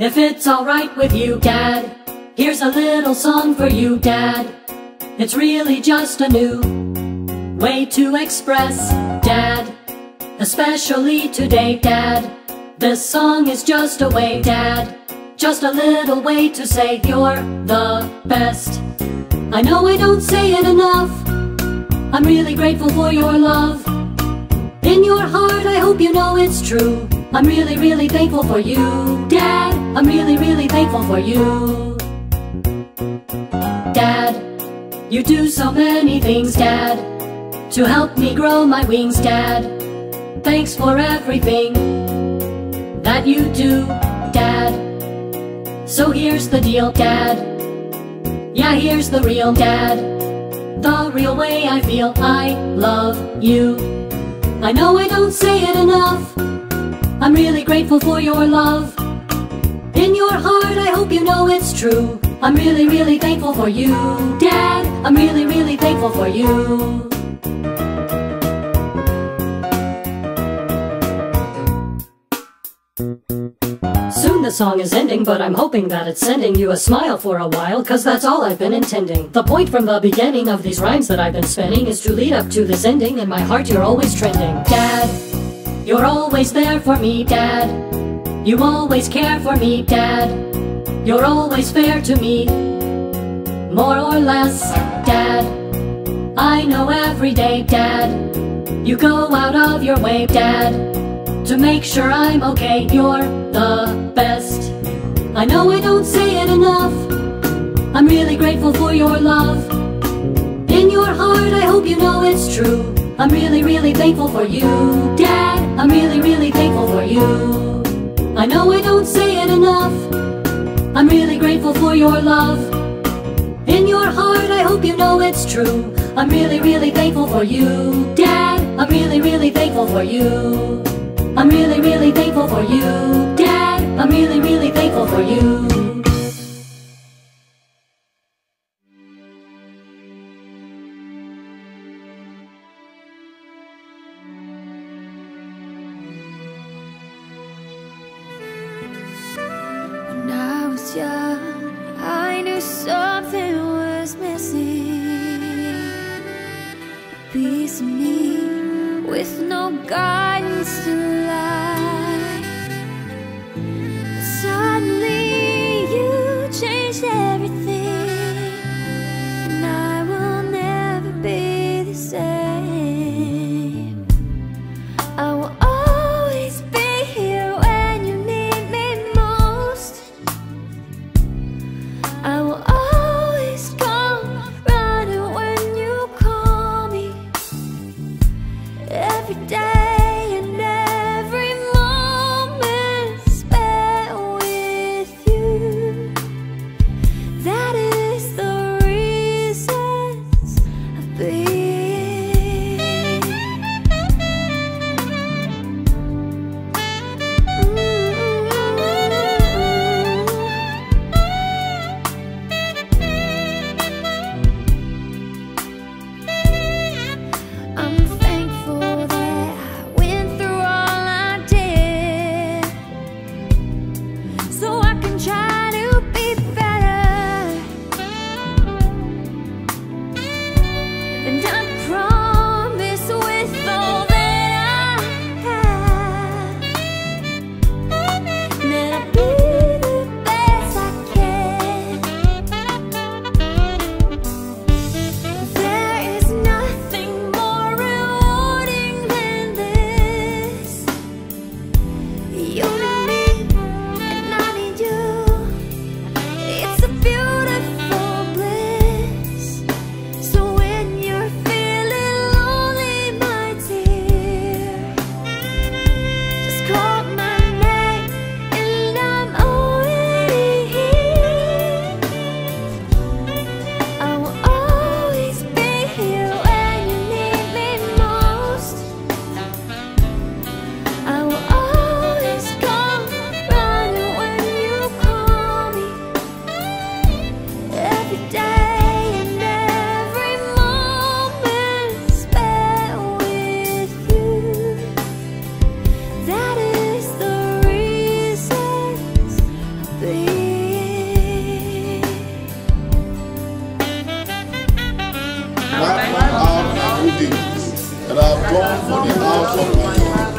If it's alright with you, Dad, here's a little song for you, Dad. It's really just a new way to express, Dad, especially today, Dad. This song is just a way, Dad, just a little way to say you're the best. I know I don't say it enough, I'm really grateful for your love. In your heart I hope you know it's true. I'm really, really thankful for you, Dad. I'm really, really thankful for you. Dad, you do so many things, Dad, to help me grow my wings, Dad. Thanks for everything that you do, Dad. So here's the deal, Dad. Yeah, here's the real, Dad. The real way I feel I love you. I know I don't say it enough, I'm really grateful for your love. In your heart I hope you know it's true. I'm really, really thankful for you, Dad. I'm really, really thankful for you. Soon the song is ending, but I'm hoping that it's sending you a smile for a while, cause that's all I've been intending. The point from the beginning of these rhymes that I've been spinning is to lead up to this ending. In my heart you're always trending. Dad, you're always there for me, Dad. You always care for me, Dad. You're always fair to me, more or less, Dad. I know every day, Dad, you go out of your way, Dad, to make sure I'm okay. You're the best. I know I don't say it enough, I'm really grateful for your love. In your heart I hope you know it's true. I'm really, really thankful for you, Dad. I'm really, really thankful for you. I know I don't say it enough, I'm really grateful for your love. In your heart I hope you know it's true. I'm really, really thankful for you, Dad. I'm really, really thankful for you. I'm really, really thankful for you, Dad. I'm really, really thankful for you. When I was young, I knew something was missing. A piece of me with no guidance to life. Suddenly you changed everything, and I will never be the same. I will always be here when you need me most. I will always come running when you call me. Every day and every wipe out my good deeds that I have done for the house of my God,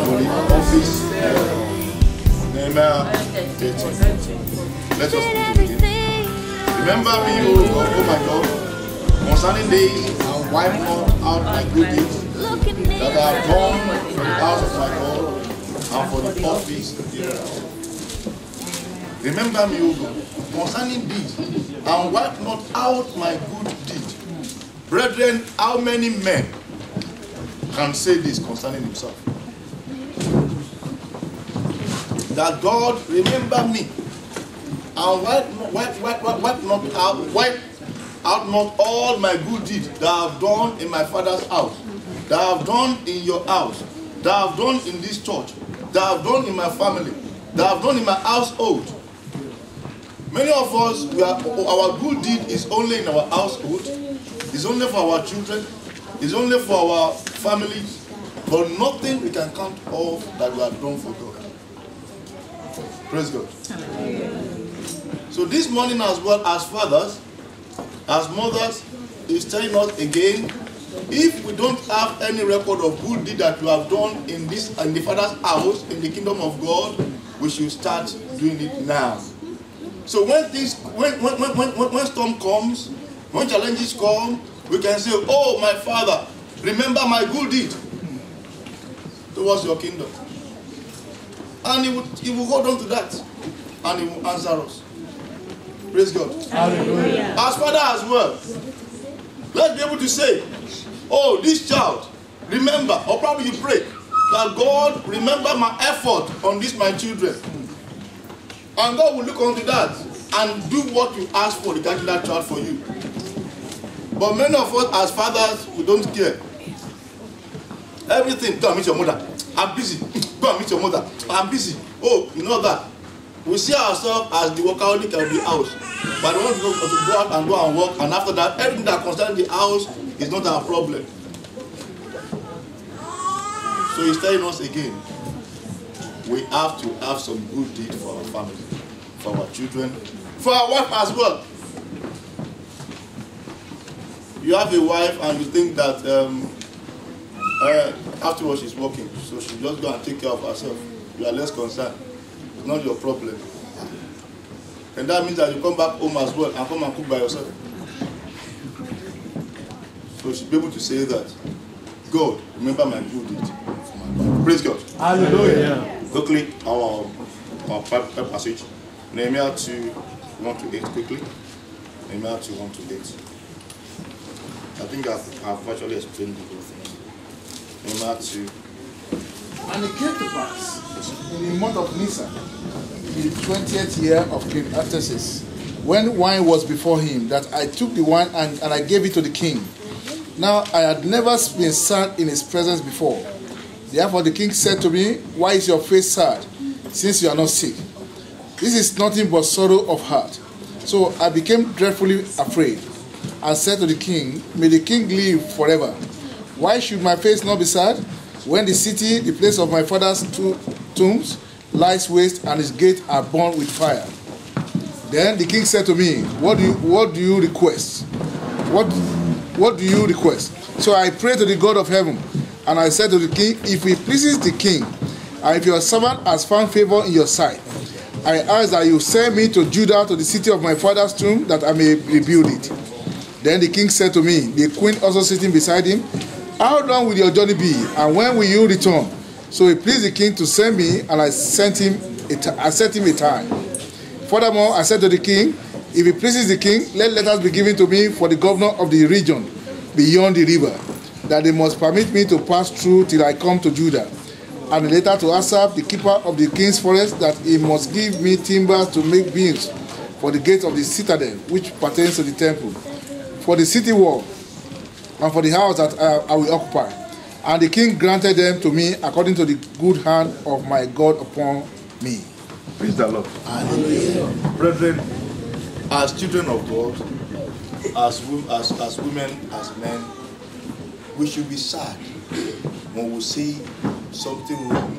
for the office thereof. Nehemiah 13. Let us read it again. Remember me, O God, oh my God, concerning days, and wipe not out my good deeds that I have done for the house of my God and for the office thereof. Remember me, O God, concerning these, and wipe not out my good deed. Brethren, how many men can say this concerning himself? That God remember me and wipe out not all my good deeds that I have done in my father's house, that I have done in your house, that I have done in this church, that I have done in my family, that I have done in my household. Many of us, our good deed is only in our household, it's only for our children, it's only for our families, but nothing we can count off that we have done for God. Praise God. So this morning as well, as fathers, as mothers, is telling us again, if we don't have any record of good deed that we have done in the Father's house, in the kingdom of God, we should start doing it now. So when storm comes, when challenges come, we can say, oh my Father, remember my good deed towards your kingdom. And he will hold on to that, and he will answer us. Praise God. Hallelujah. As Father as well, let's be able to say, oh, this child, remember, or probably you pray, that God remember my effort on this, my children. And God will look onto that and do what you ask for regarding that child for you. But many of us as fathers, we don't care. Everything, go and meet your mother. I'm busy. Go and meet your mother. I'm busy. Oh, you know that. We see ourselves as the workaholic of the house. But we want to go out and go and work, and after that, everything that concerns the house is not our problem. So he's telling us again, we have to have some good deed for our family, for our children, for our wife as well. You have a wife and you think that afterwards she's working, so she'll just go and take care of herself. You are less concerned. It's not your problem. And that means that you come back home as well and come and cook by yourself. So she'll be able to say that, God, remember my good deed for my life. Praise God. Hallelujah. Quickly, our passage. Nehemiah 2, 1-8 quickly. Nehemiah 2, 1-8. I think I've actually explained the whole thing. Nehemiah 2. And it came to pass in the month of Nisan, in the 20th year of King Artaxerxes, when wine was before him, that I took the wine and I gave it to the king. Now I had never been sad in his presence before. Therefore the king said to me, why is your face sad, since you are not sick? This is nothing but sorrow of heart. So I became dreadfully afraid, and said to the king, may the king live forever. Why should my face not be sad, when the city, the place of my father's tombs, lies waste, and its gates are burned with fire? Then the king said to me, what do you request? What do you request? So I prayed to the God of heaven, and I said to the king, if it pleases the king, and if your servant has found favor in your sight, I ask that you send me to Judah, to the city of my father's tomb, that I may rebuild it. Then the king said to me, the queen also sitting beside him, how long will your journey be, and when will you return? So it pleased the king to send me, and I set him a time. Furthermore, I said to the king, if it pleases the king, let letters be given to me for the governor of the region beyond the river, that they must permit me to pass through till I come to Judah. And a letter to Asaph, the keeper of the king's forest, that he must give me timber to make beams for the gates of the citadel, which pertains to the temple, for the city wall, and for the house that I will occupy. And the king granted them to me according to the good hand of my God upon me. Praise the Lord. Hallelujah. Brethren, as children of God, as women, as men, we should be sad when we see something wrong,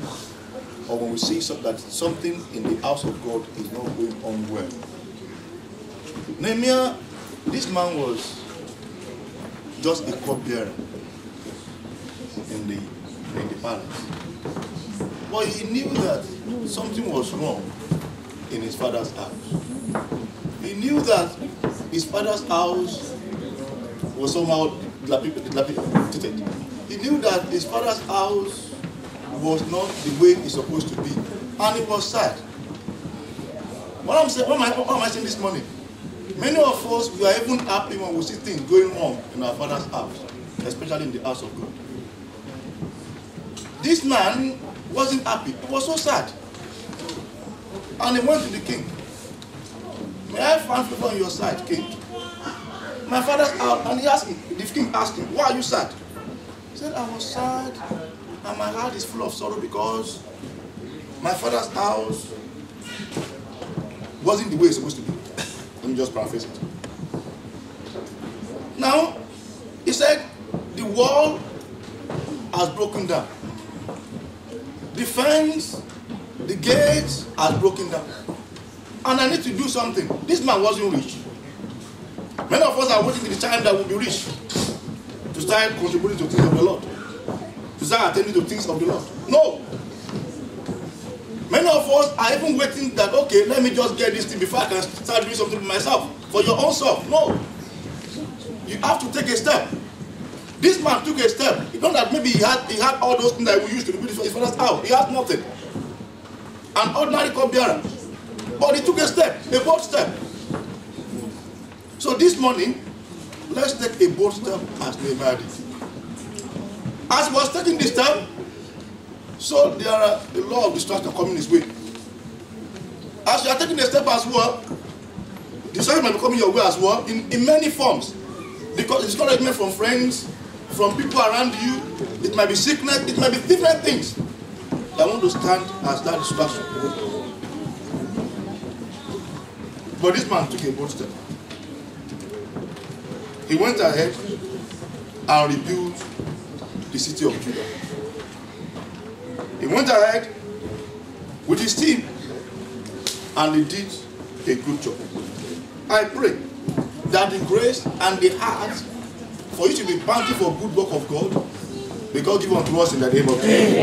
or when we see that something in the house of God is not going on well. Nehemiah, this man was just a cupbearer in the palace. But he knew that something was wrong in his father's house. He knew that his father's house was somehow dilapidated. He knew that his father's house was not the way it's supposed to be. And it was sad. What am I saying this morning? Many of us, we are even happy when we see things going wrong in our father's house, especially in the house of God. This man wasn't happy. He was so sad. And he went to the king. May I find favor on your side, king? My father's house, and the king asked him, why are you sad? He said, I was sad, and my heart is full of sorrow because my father's house wasn't the way it's supposed to be. Let me just paraphrase it. Now, he said, the wall has broken down. The fence, the gates has broken down. And I need to do something. This man wasn't rich. Many of us are waiting for the time that we'll be rich to start contributing to things of the Lord, to start attending to things of the Lord. No. Many of us are even waiting that, okay, let me just get this thing before I can start doing something for myself, for your own self. No. You have to take a step. This man took a step. It's not that maybe he had all those things that we used to do for his father's house. He had nothing. An ordinary cupbearer. But he took a step, a bold step. So this morning, let's take a bold step as Nehemiah did. As he was taking this step, so there are a lot of distraction coming his way. As you are taking a step as well, distraction might be coming your way as well in many forms. Because it's discouragement from friends, from people around you. It might be sickness, it might be different things that want to stand as that distraction. But this man took a bold step. He went ahead and rebuilt the city of Judah. He went ahead with his team and he did a good job. I pray that the grace and the heart for you to be bounty for good work of God may God give unto us in the name of Jesus.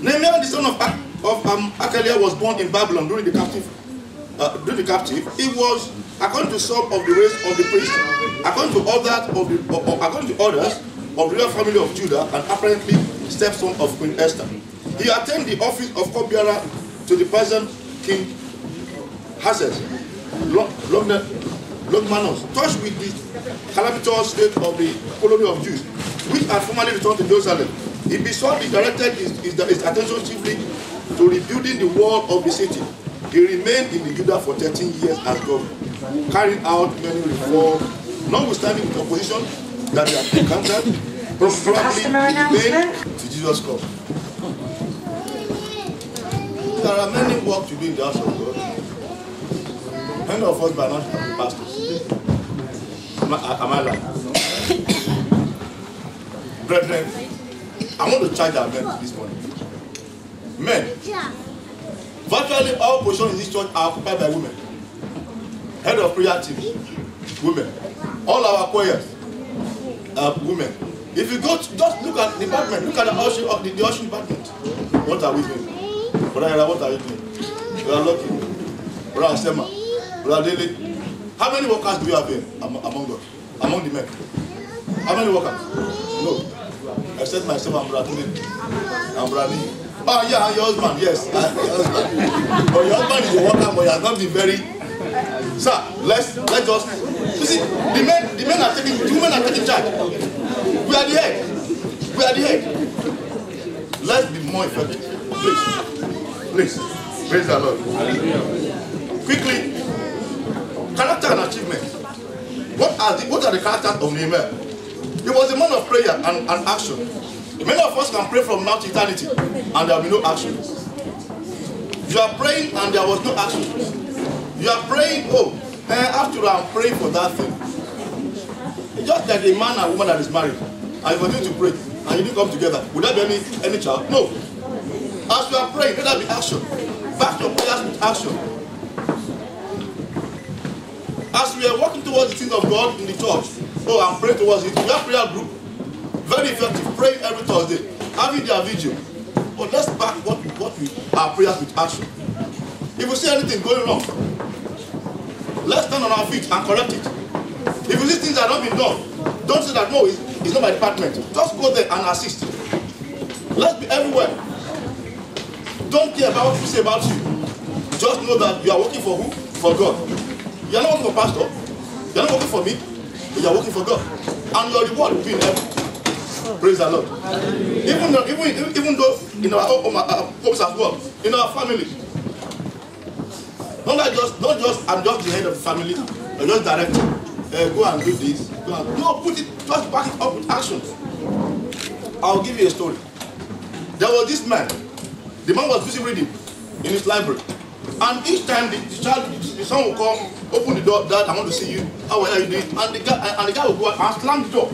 Nehemiah, the son of Akaliah, was born in Babylon during the captive. He was, according to some of the race of the priests, according to others of the royal family of Judah, and apparently stepson of Queen Esther. He attained the office of cupbearer to the Persian king Hazes Logmanos, touched with the calamitous state of the colony of Jews, which had formerly returned to Jerusalem. He besought and directed his attention chiefly to rebuilding the wall of the city. He remained in the Judah for 13 years as governor, carrying out many reforms, notwithstanding the opposition that he had encountered, probably remained to Jesus' cause. There are many work to do in the house of God. Many of us by now should be pastors. Am I lying? Brethren, I want to charge our men this morning. Men, virtually all positions in this church are occupied by women. Head of prayer team, women. All our choirs are women. If you go to, just look at the department, look at the ushering department. What are we doing? Brother, what are you doing? We are lucky. Brother Sema, Brother Dele. How many workers do you have here among us? Among the men? How many workers? No. Except myself and Brother Dele. And Brother Lee. Oh yeah, and your husband, yes. But your husband is a worker, but he has not been very. Sir, let's just. You see, the women are taking charge. We are the head. We are the head. Let's be more effective. Please. Praise the Lord. Quickly, character and achievement. What are the characters of Nehemiah? He was a man of prayer and action. Many of us can pray from now to eternity and there will be no action. You are praying and there was no action. You are praying, after I'm praying for that thing. It's just like a man and woman that is married and you continue to pray and you didn't come together. Would there be any child? No. As you are praying, let there be action. Back your prayers with action. As we are working towards the things of God in the church, Oh, I'm praying towards it. We have prayer group. Very effective. Praying every Thursday. Having their video. But let's back what our prayers with action. If we see anything going wrong, let's stand on our feet and correct it. If you see things that have not been done, don't say that no, it's not my department. Just go there and assist. Let's be everywhere. Don't care about what people say about you. Just know that you are working for who? For God. You are not working for pastor. You are not working for me. But you are working for God. And your reward will be in heaven. Praise the Lord. Even though in our homes as well, in our family. Not just I'm just the head of the family. I'm just directing. Go and do this. No, put it, just back it up with action. I'll give you a story. There was this man. The man was busy reading in his library. And each time the son will come, open the door, Dad, I want to see you. How are you doing? And the guy will go out and slam the door.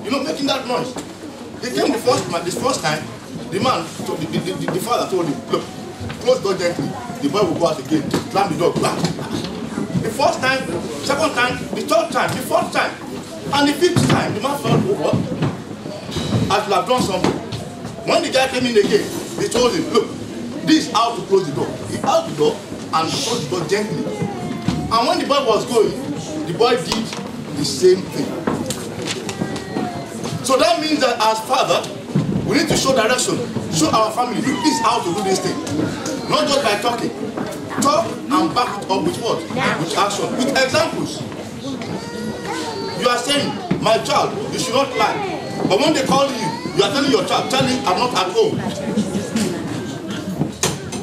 You know, making that noise. He came the first time, the man, the father told him, look, close the door gently. The boy will go out again, slam the door, blah. The first time, second time, the third time, the fourth time, and the fifth time, the man felt, oh, what? I should have done something. When the guy came in again, he told him, look, this is how to close the door. He out the door and closed the door gently. And when the boy was going, the boy did the same thing. So that means that as father, we need to show direction, show our family, this is how to do this thing. Not just by talking. Talk and back it up with what? With action, with examples. You are saying, my child, you should not lie. But when they call you, you are telling your child, tell him I'm not at home.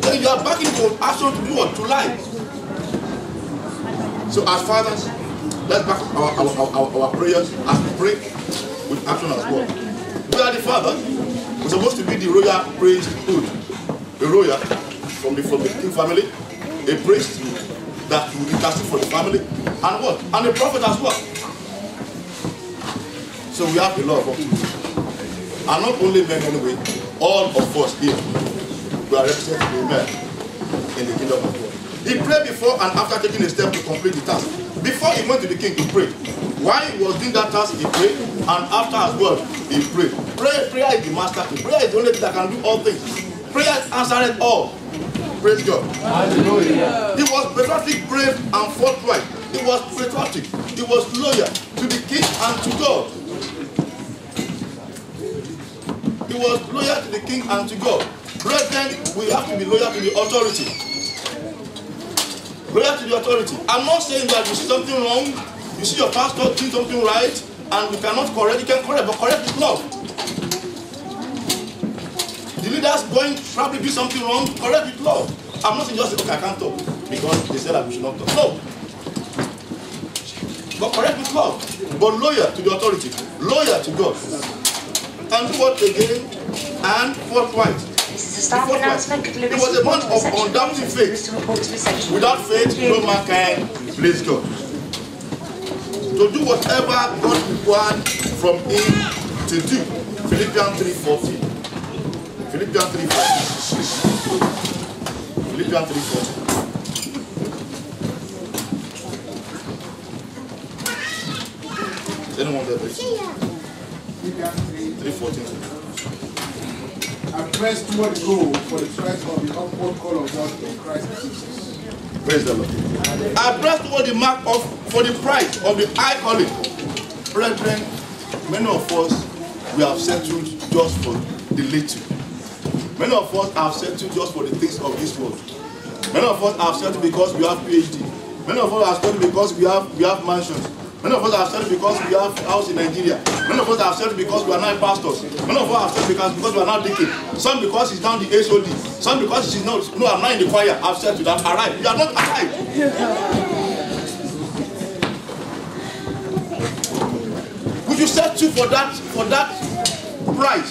Then you are backing your action to do what? To lie. So as fathers, let's back our prayers as we pray with action as well. We are the father. We're supposed to be the royal priesthood. The royal from the king family, a priest that will intercede for the family, and what? And a prophet as well. So we have the law of God. And not only men anyway, all of us here, we are represented by men in the kingdom of God. He prayed before and after taking a step to complete the task. Before he went to the king, he prayed. While he was doing that task, he prayed, and after as well, he prayed. Prayer is the master key. Prayer is the only thing that can do all things. Prayer answered all. Praise God. Hallelujah. He was patriotic, brave, and forthright. He was patriotic. He was loyal to the king and to God. He was loyal to the king and to God. Brethren, we have to be loyal to the authority. Loyal to the authority. I'm not saying that you see something wrong, you see your pastor doing something right, and you cannot correct. You can correct, but correct with love. The leaders going to probably do something wrong, correct with love. I'm not saying just okay, I can't talk because they said that we should not talk. No. But correct with love. But loyal to the authority. Loyal to God. And do what again? And forthright. It was a man of undoubted faith. Without faith, no man can please God. To do whatever God required from him to do. Philippians 3:14. Philippians 3:14. Philippians 3:14. Is anyone there, please? Philippians 3:14. I press toward the goal for the prize of the upward call of God in Christ Jesus. Praise the Lord. I press toward the mark for the prize of the high calling. Brethren, many of us, we have settled just for the little. Many of us have settled just for the things of this world. Many of us have settled because we have PhD. Many of us have settled because we have mansions. Many of us have settled because we have a house in Nigeria. Many of us have settled because we are not pastors. Many of us have settled because we are not deacon. Some because he's down the HOD. Some because she's not, no, I'm not in the choir. I've settled that. Arrive. You are not alive. Would you settle for that prize?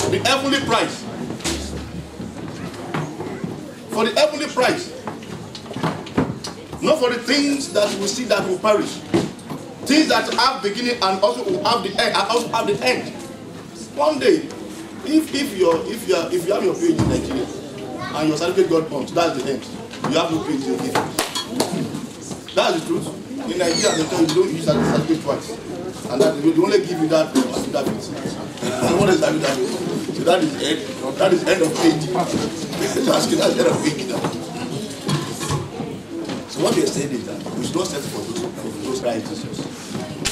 The heavenly prize. For the heavenly prize. Not for the things that we see that will perish. Things that have beginning and also will have the end, and also have the end. One day, if you have your PhD in Nigeria and your certificate got pumped, that's the end. You have no PhD in it. That's the truth. In Nigeria, they tell you don't use that certificate twice. And that they only give you that affidavit. And what is affidavit? So that is end of age. That's end of age now. So what they're saying is that we should not settle for those rights.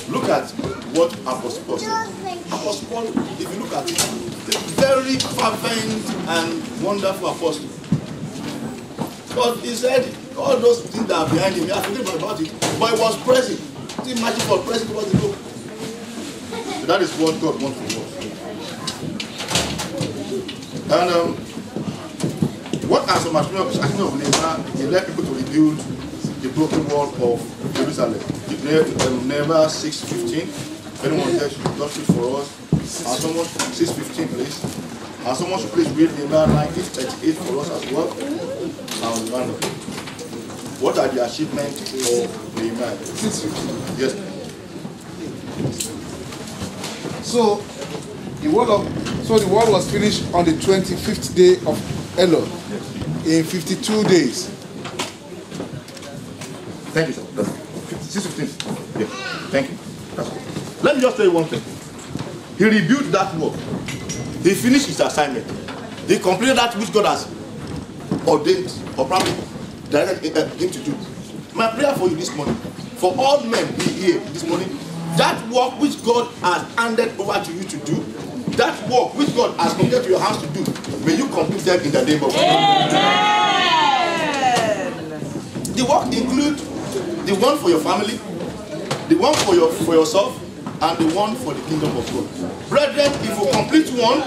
Look at what Apostle Paul said. Apostle Paul, if you look at it, a very fervent and wonderful apostle. But he said all those things that are behind him, I forget about it, but he was present. See, imagine for present was the book. So that is what God wants from us. And what are some actions of Nehemiah? He led people to rebuild the broken wall of Jerusalem. Nehemiah 6:15. Anyone there should touch it for us. And someone 6:15, please. And someone should please read Nehemiah 19:38 for us as well. And what are the achievements of Nehemiah? Yes. So the wall was finished on the 25th day of Elul in 52 days. Thank you, sir. 6:15. Yeah. Thank you. Let me just tell you one thing. He rebuilt that wall. He finished his assignment. He completed that which God has ordained or probably directed him to do. My prayer for you this morning, for all men here this morning, that work which God has handed over to you to do, that work which God has committed to your hands to do, may you complete them in the name of God. The work includes the one for your family, the one for yourself, and the one for the kingdom of God. Brethren, if you complete one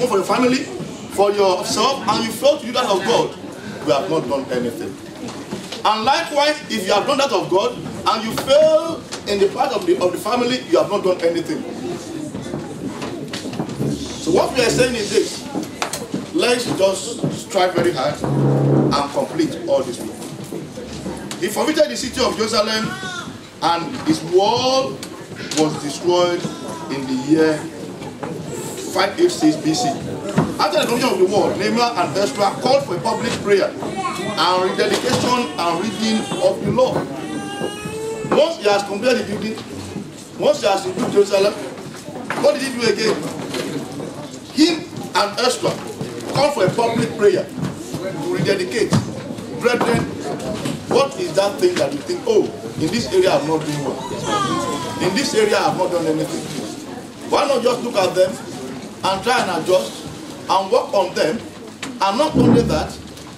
for your family, for yourself, and you fail to do that of God, you have not done anything. And likewise, if you have done that of God, and you fail in the part of the family, you have not done anything. So what we are saying is this: let's just strive very hard and complete all this work. He forfeited the city of Jerusalem, and his wall was destroyed in the year 586 BC. After the completion of the wall, Nehemiah and Ezra called for a public prayer and rededication and reading of the law. Once he has completed the building, once he has rebuilt Jerusalem, what did he do again? Him and Ezra called for a public prayer to rededicate. Brethren, what is that thing that you think, oh, in this area I'm not doing well? In this area I've not done anything. Why not just look at them and try and adjust and work on them? And not only that,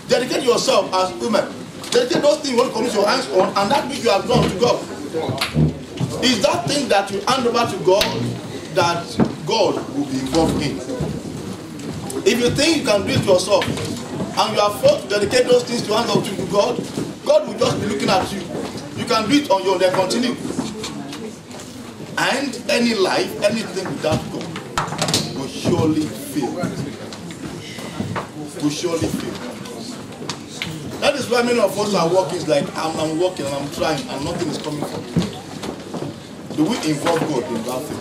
dedicate yourself as women. Dedicate those things you want to commit your hands on, and that which you have done to God. Is that thing that you hand over to God that God will be involved in? If you think you can do it yourself, and you are forced to dedicate those things to hand over to God, God will just be looking at you. You can do it on your own, then continue. And any life, anything without God will surely fail. Will surely fail. That is why many of us are working. It's like I'm working and I'm trying and nothing is coming from me. Do we involve God in that thing?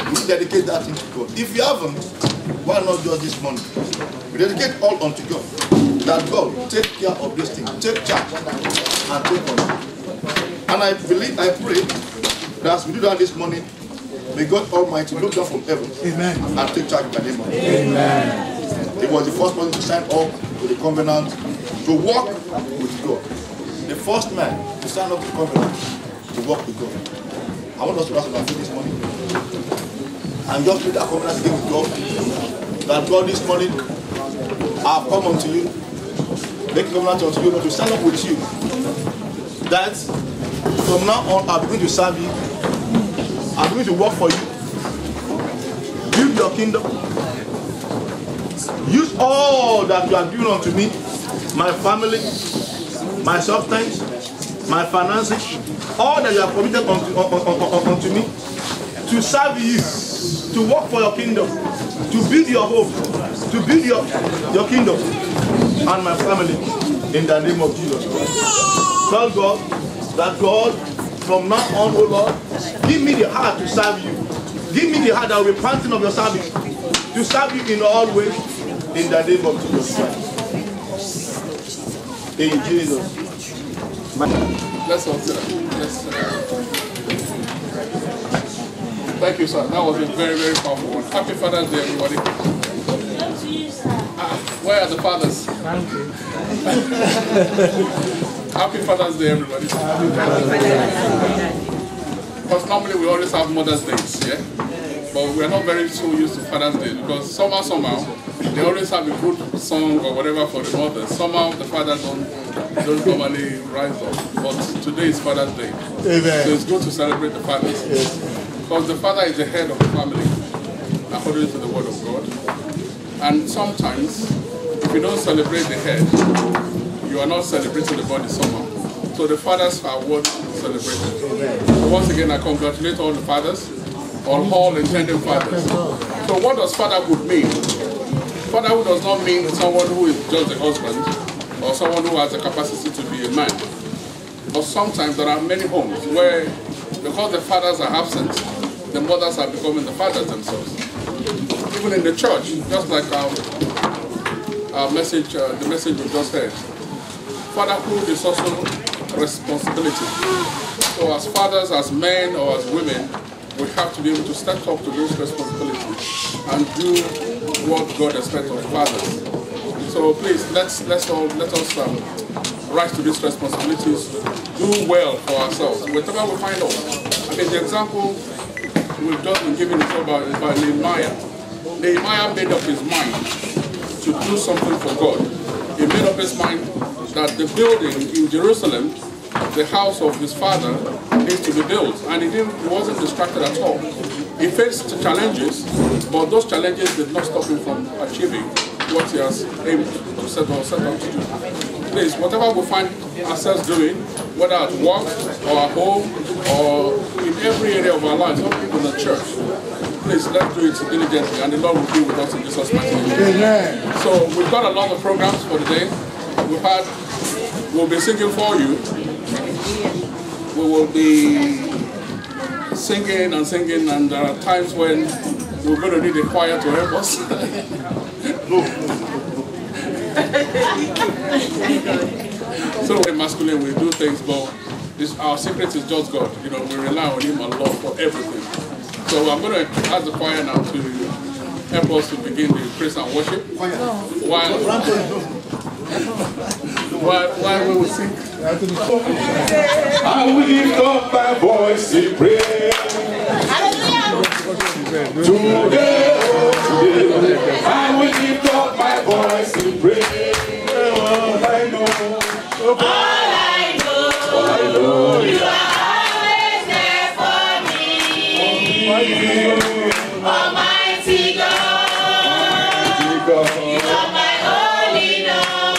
Do we dedicate that thing to God? If you haven't, why not just this morning? We dedicate all unto God. That God take care of this thing, take charge and take control. And I believe, I pray that as we do that this morning, may God Almighty look down from heaven, amen, and take charge in the name of God. Amen. He was the first person to sign up to the covenant, to walk with God. The first man to sign up to the covenant, to walk with God. I want us to ask about this morning and just do that covenant thing with God. That God this morning, I have come unto you, make covenant unto you, not to stand up with you. That from now on, I'm going to serve you. I'm going to work for you. Build your kingdom. Use all that you are doing unto me, my family, my substance, my finances, all that you have committed unto me, to serve you, to work for your kingdom, to build your home, to build your kingdom and my family in the name of Jesus Christ. Tell God that God, from now on, oh Lord, give me the heart to serve you. Give me the heart that will be panting of your service, to serve you in all ways in the name of Jesus Christ. In Jesus' name. Let's all sit down. Let's sit down. Thank you, sir. That was a very, very powerful one. Happy Father's Day, everybody. Where are the fathers? Thank you. Happy Father's Day, everybody. Because normally we always have Mother's Days, yeah? But we're not very so used to Father's Day because somehow, they always have a good song or whatever for the mothers. Somehow the fathers don't normally rise up. But today is Father's Day. Amen. So it's good to celebrate the fathers. Yes. Because the father is the head of the family, according to the word of God. And sometimes, if you don't celebrate the head, you are not celebrating the body somehow. So the fathers are worth celebrating. So once again, I congratulate all the fathers, all intended fathers. So what does fatherhood mean? Fatherhood does not mean someone who is just a husband or someone who has the capacity to be a man. But sometimes there are many homes where, because the fathers are absent, the mothers are becoming the fathers themselves. Even in the church, just like our message, the message we just heard, fatherhood is also responsibility. So as fathers, as men or as women, we have to be able to step up to those responsibilities and do what God expects of fathers. So please, let us rise to these responsibilities, do well for ourselves, whatever we find out. I mean, the example we've just been given by Nehemiah. Nehemiah made up his mind to do something for God. He made up his mind that the building in Jerusalem, the house of his father, needs to be built. And he wasn't distracted at all. He faced challenges, but those challenges did not stop him from achieving what he has aimed to set out to do. Please, whatever we find ourselves doing, whether at work or at home or in every area of our lives, not even in the church, please, let's do it diligently, and the Lord will be with us in Jesus' mighty name. Amen. So we've got a lot of programs for the day. We'll be singing for you. We will be singing, and there are times when we're going to need a choir to help us. So in masculine we do things, but our secret is just God. You know, we rely on Him a lot for everything. So I'm going to ask the choir now to help us to begin the praise and worship. While we will sing. I will lift up my voice in prayer. Today, I will lift up my voice in prayer. All I know, you are always there for me. Almighty God, you are my only Lord.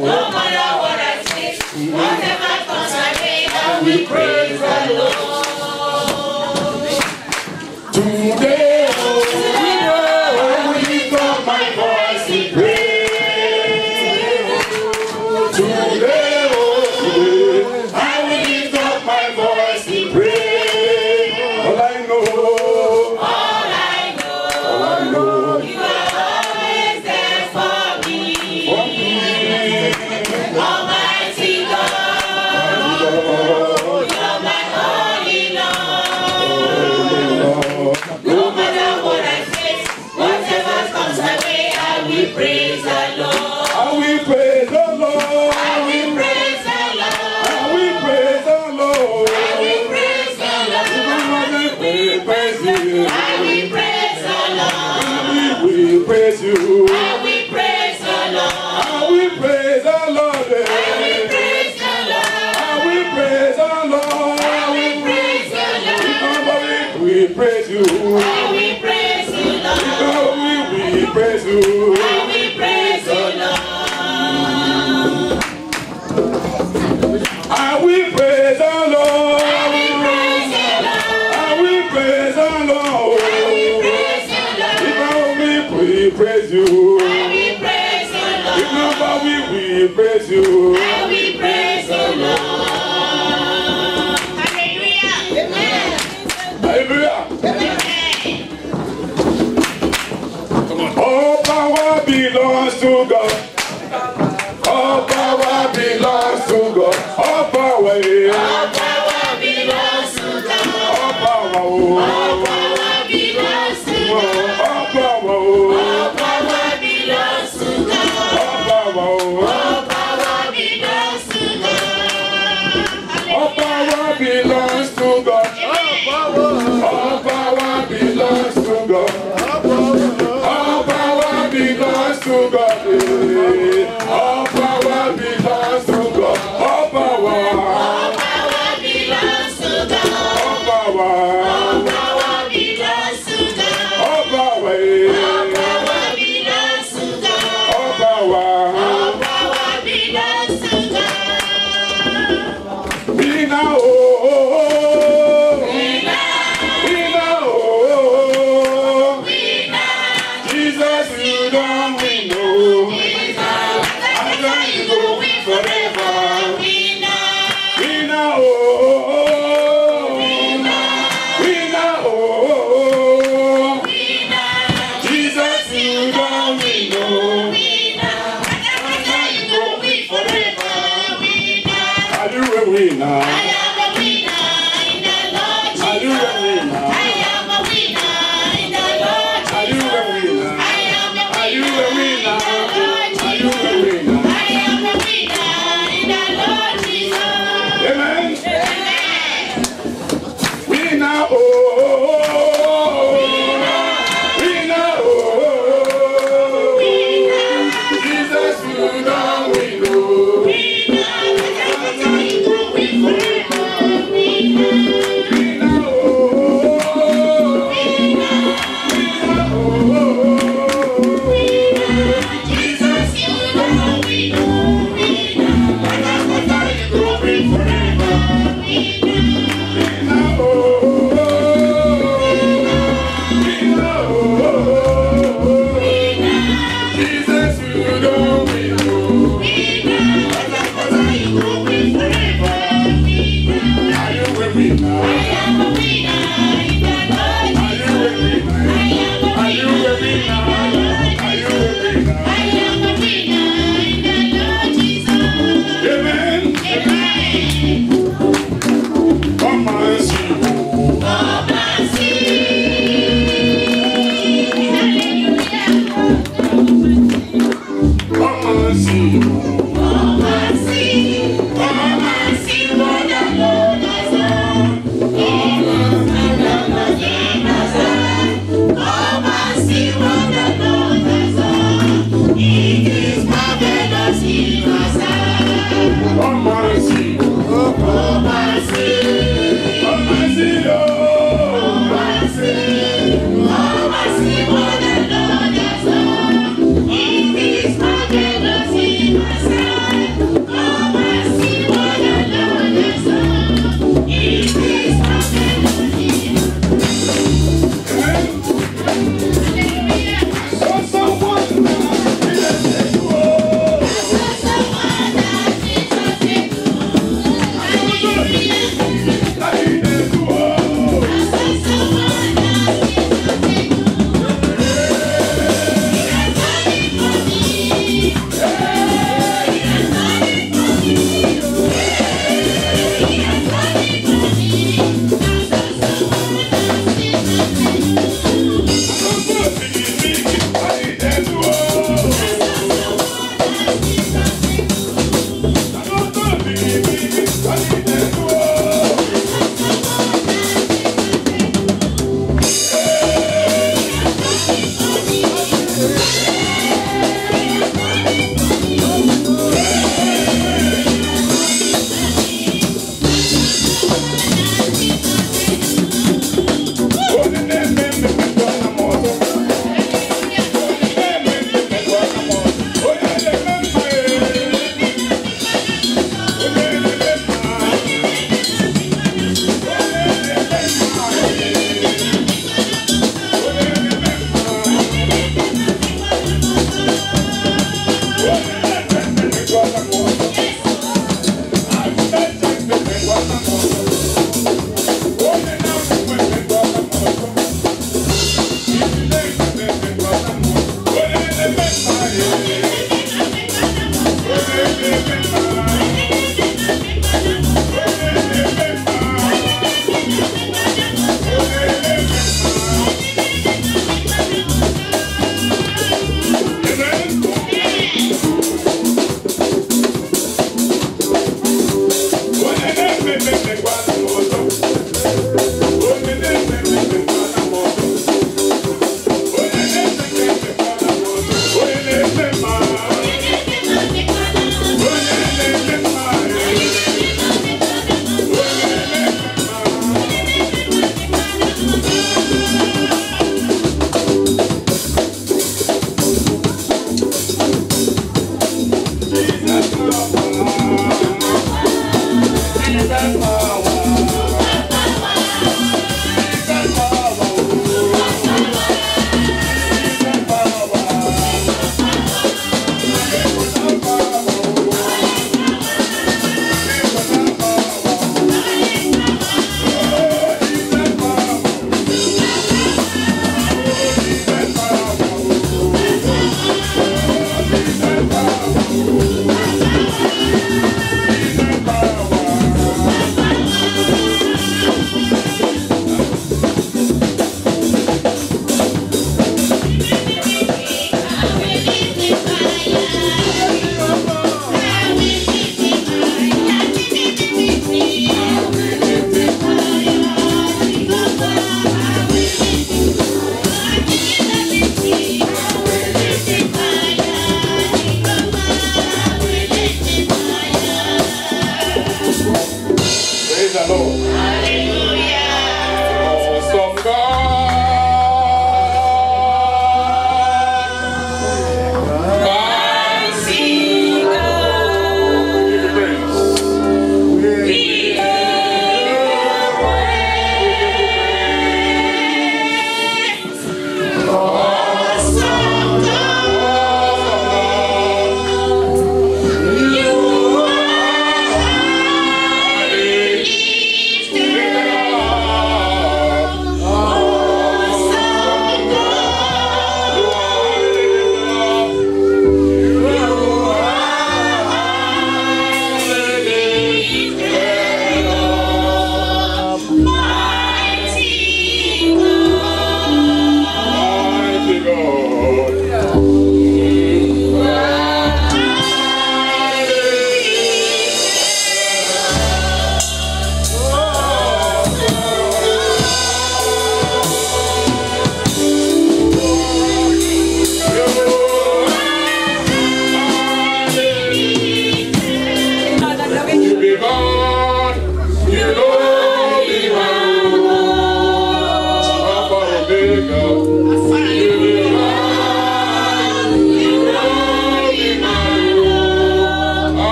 No matter what I say, whatever comes my way, I will praise the Lord. Today, I will lift up my voice in prayer. Today, I will lift up my voice in prayer. All I know, you are always there for me. Almighty God, you are my only Lord. No matter what I face, whatever comes my way, I will praise the Lord. I will praise the Lord. I will praise the Lord. I will praise the Lord. I will praise the Lord. We praise you. I will praise the Lord. We praise you. I will praise the Lord. I will praise the Lord. I will praise the Lord. I will praise the Lord. I will praise the Lord. We praise you. I will praise you, Lord. We praise you. I will praise the Lord. I will praise the Lord. I will praise the Lord. I will praise the Lord. I will praise the Lord. We praise you. I will praise the Lord. We praise you. I will praise the Lord. Hallelujah. Amen. Hallelujah. Come on. All power belongs to God. All power belongs to God. Be now,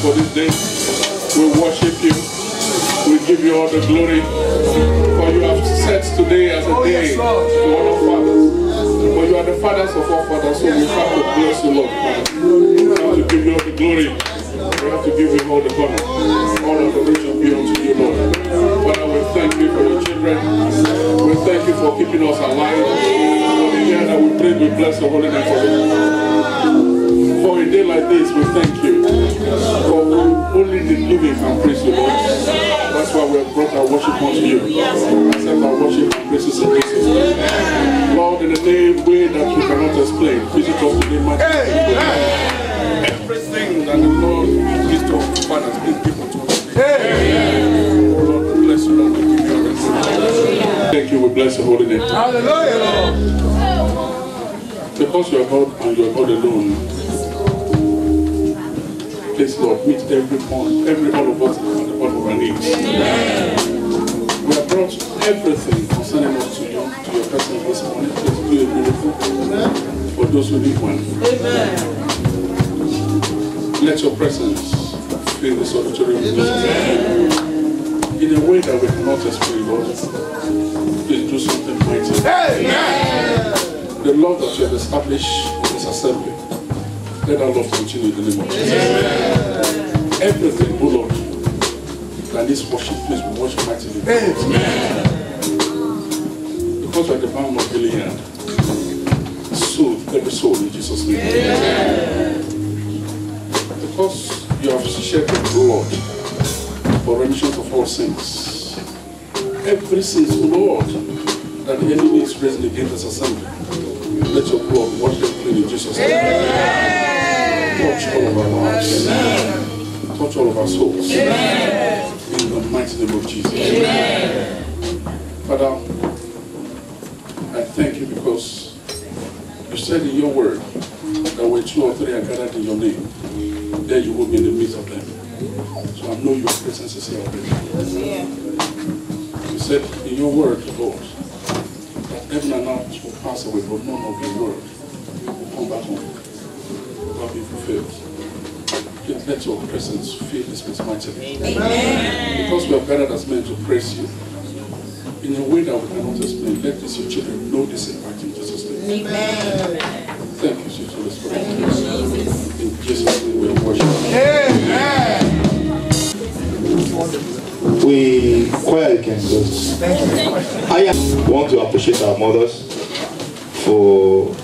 for this day. We worship you. We give you all the glory. For you have set today as a day to honor fathers. For you are the fathers of all fathers, so we have to bless you, Lord. We have to give you all the glory. We have to give you all the honor. All adoration be unto you, Lord. Father, we thank you for your children. We thank you for keeping us alive. For the year that we pray, we bless your holy name for it. For a day like this, we thank you. For only the living can praise you, Lord. That's why we have brought our worship unto you. Accept our worship and praises in Jesus' name. Lord, in a way that we cannot explain, visit us today, my everything that the Lord gives to our fathers, please give unto us today. Lord, we bless you, Lord, we give you rest. Thank you, we bless your holy name. Hallelujah, Lord. Because you are God and you are God alone, please, Lord, meet every one, all of us at the bottom of our needs. We have brought everything concerning us to you, to your presence this morning. Please do a miracle for those who need one. Let your presence fill this auditorium in a way that we cannot explain, Lord. Please do something mighty. The love that you have established in this assembly, let our love continue in the name of Jesus. Everything, oh Lord, that this worship, please be worship mightily. Because we are the bound of healing hand. Soothe every soul in Jesus' name. Because you have shed the blood for remission of all sins. Every sin, oh Lord, that the enemy is raising against this assembly, let your blood wash them clean in Jesus' name. Touch all of our lives. Touch all of our souls. In the mighty name of Jesus. Father, I thank you because you said in your word that when 2 or 3 are gathered in your name, there you will be in the midst of them. So I know your presence is here already. You said in your word, Lord, that heaven and earth will pass away, but none of your word will come back home. Will be fulfilled. Please let your presence fill this place mightily. Because we have gathered as men to praise you in a way that we cannot explain, let these your children know this in Jesus' name. Thank you, sweet Holy Spirit. In Jesus' name we are worshiping. We quietly can close. I want to appreciate our mothers for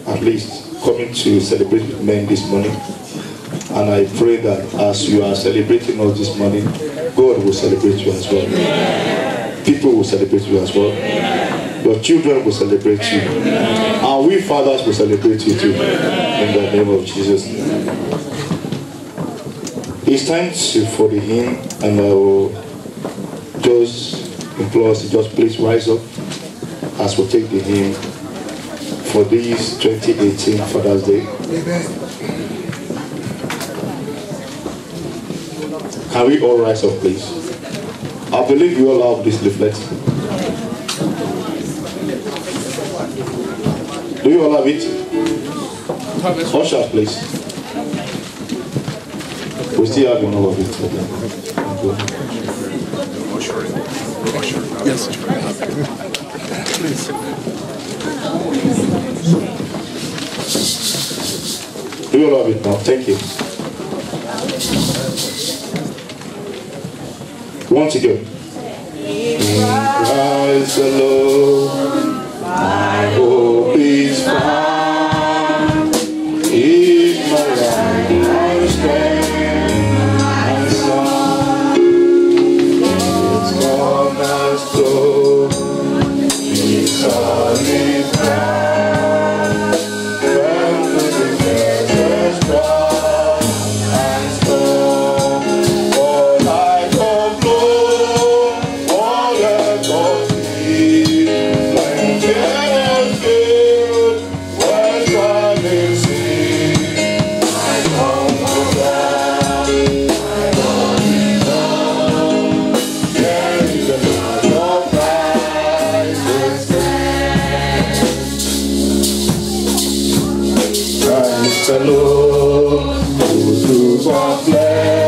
at least coming to celebrate with men this morning. And I pray that as you are celebrating us this morning, God will celebrate you as well. People will celebrate you as well. Your children will celebrate you. And we fathers will celebrate you too. In the name of Jesus. It's time for the hymn, and I will just implore us to just please rise up as we take the hymn for this 2018 Father's Day. Amen. Can we all rise up, please? I believe you all have this leaflet. Do you all have it? Usher, please. We still have all of it. Yes. Do you all have it now? Thank you. Once again. In Christ alone, my hope is found. He's my life, my strength, my song. It's cornerstone, it's solid ground. Firm to the earth, strong and strong. For light of glory, all that God is, like Jehovah's good, where's one is seen. I come for that, I don't need love. There is a lot of priceless Christ alone, who through our flesh.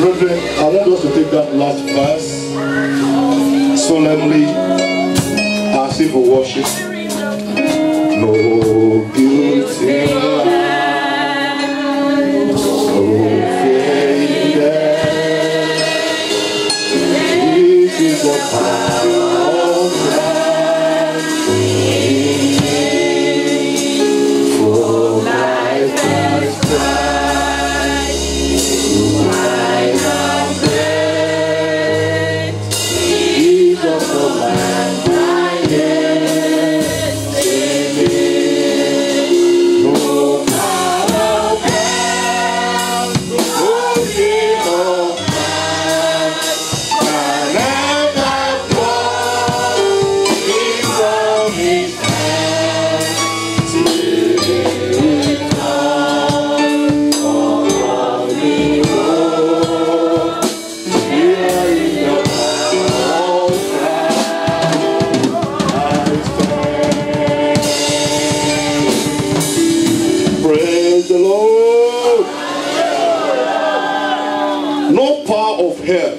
Brethren, I want us to take that last verse solemnly as if we worship. No beauty, no failure. This is the power of God for life has Christ, who I am great. Jesus of mankind, no power can, no king of man, can ever fall from his hand till it comes on the road. Here in the power of Christ I stand. Praise the Lord. No power of hell,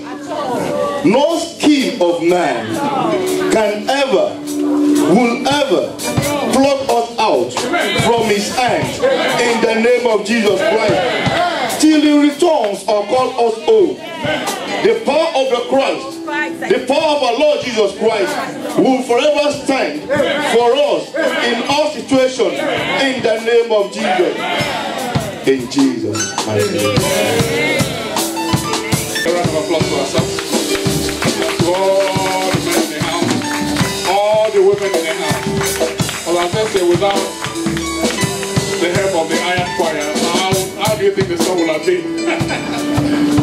no scheme of man can ever, will ever pluck us out from his hand in the name of Jesus Christ. Till he returns or calls us home. The power of the Christ, the power of our Lord Jesus Christ will forever stand for us in all situations in the name of Jesus. In Jesus' mighty name. A round of applause for ourselves. To all the men in the house, all the women in the house. Well, I just say, without the help of the iron choir, how do you think the song will have been?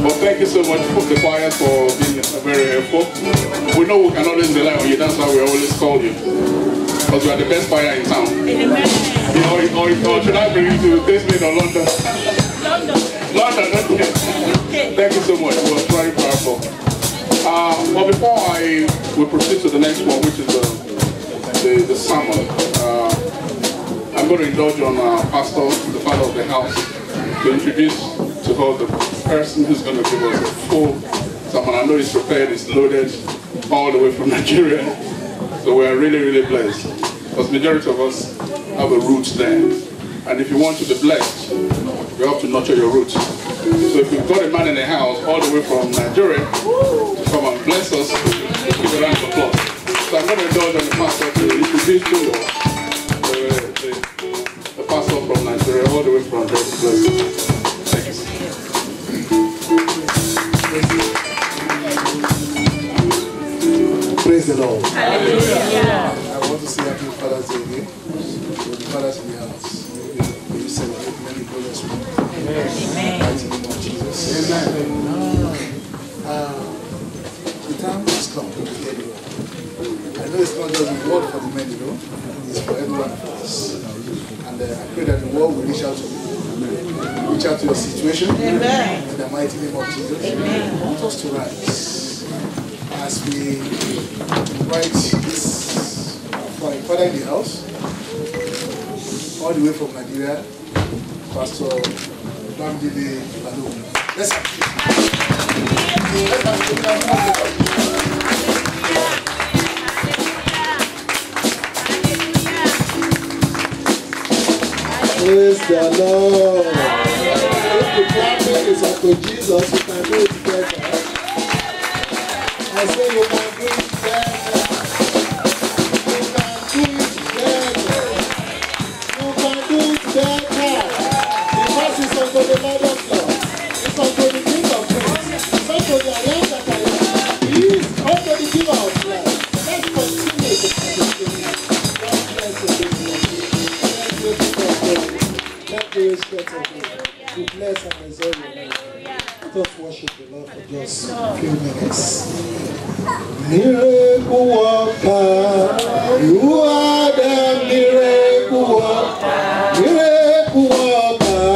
But thank you so much for the choir for being very helpful. We know we can always rely on you, that's why we always call you. Because you are the best choir in town. You know, or should I bring you to Disney or London? London, okay. Thank you so much. It was very powerful. But before we proceed to the next one, which is the sermon, I'm going to indulge on Pastor, the father of the house, to introduce to her the person who's going to give us a full sermon. I know he's prepared, he's loaded, all the way from Nigeria. So we are really, really blessed. Because majority of us have a root there. And if you want to be blessed, you have to nurture your roots. So if you've got a man in the house all the way from Nigeria to come and bless us, give a round of applause. So I'm going to indulge on the pastor to introduce to you the pastor from Nigeria all the way from Nigeria to bless us. Thank you. Praise the Lord. Hallelujah. I want to say Happy Father's Day again. For the fathers in the house, may you celebrate many glorious men. Amen. In the name of Jesus. Amen. The time has come to hear the word. I know it's not just a word for the men, you know. It's for everyone. one of us. And I pray that the world will reach out to you. Reach out to your situation. Amen. In the mighty name of Jesus. Amen. I want us to rise as we invite this my father in the house, all the way from Nigeria, Pastor Bamdele Balogun. Let's have Praise the Lord. If the clapping is unto Jesus, you can do it better. I say you can do it better. You can do it better. You can do it better. Because it's unto the Lord of Lords. It's unto the King of Kings. It's unto the I am that I am. He is unto the Giver of life. Let's continue to participate. God bless you. Let the respect of God be blessed and resolve your life. Let us worship the Lord for just a few minutes. Miracle worker, you are the miracle worker. Miracle worker,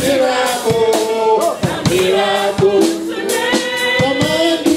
miracle, miracle. Come and do,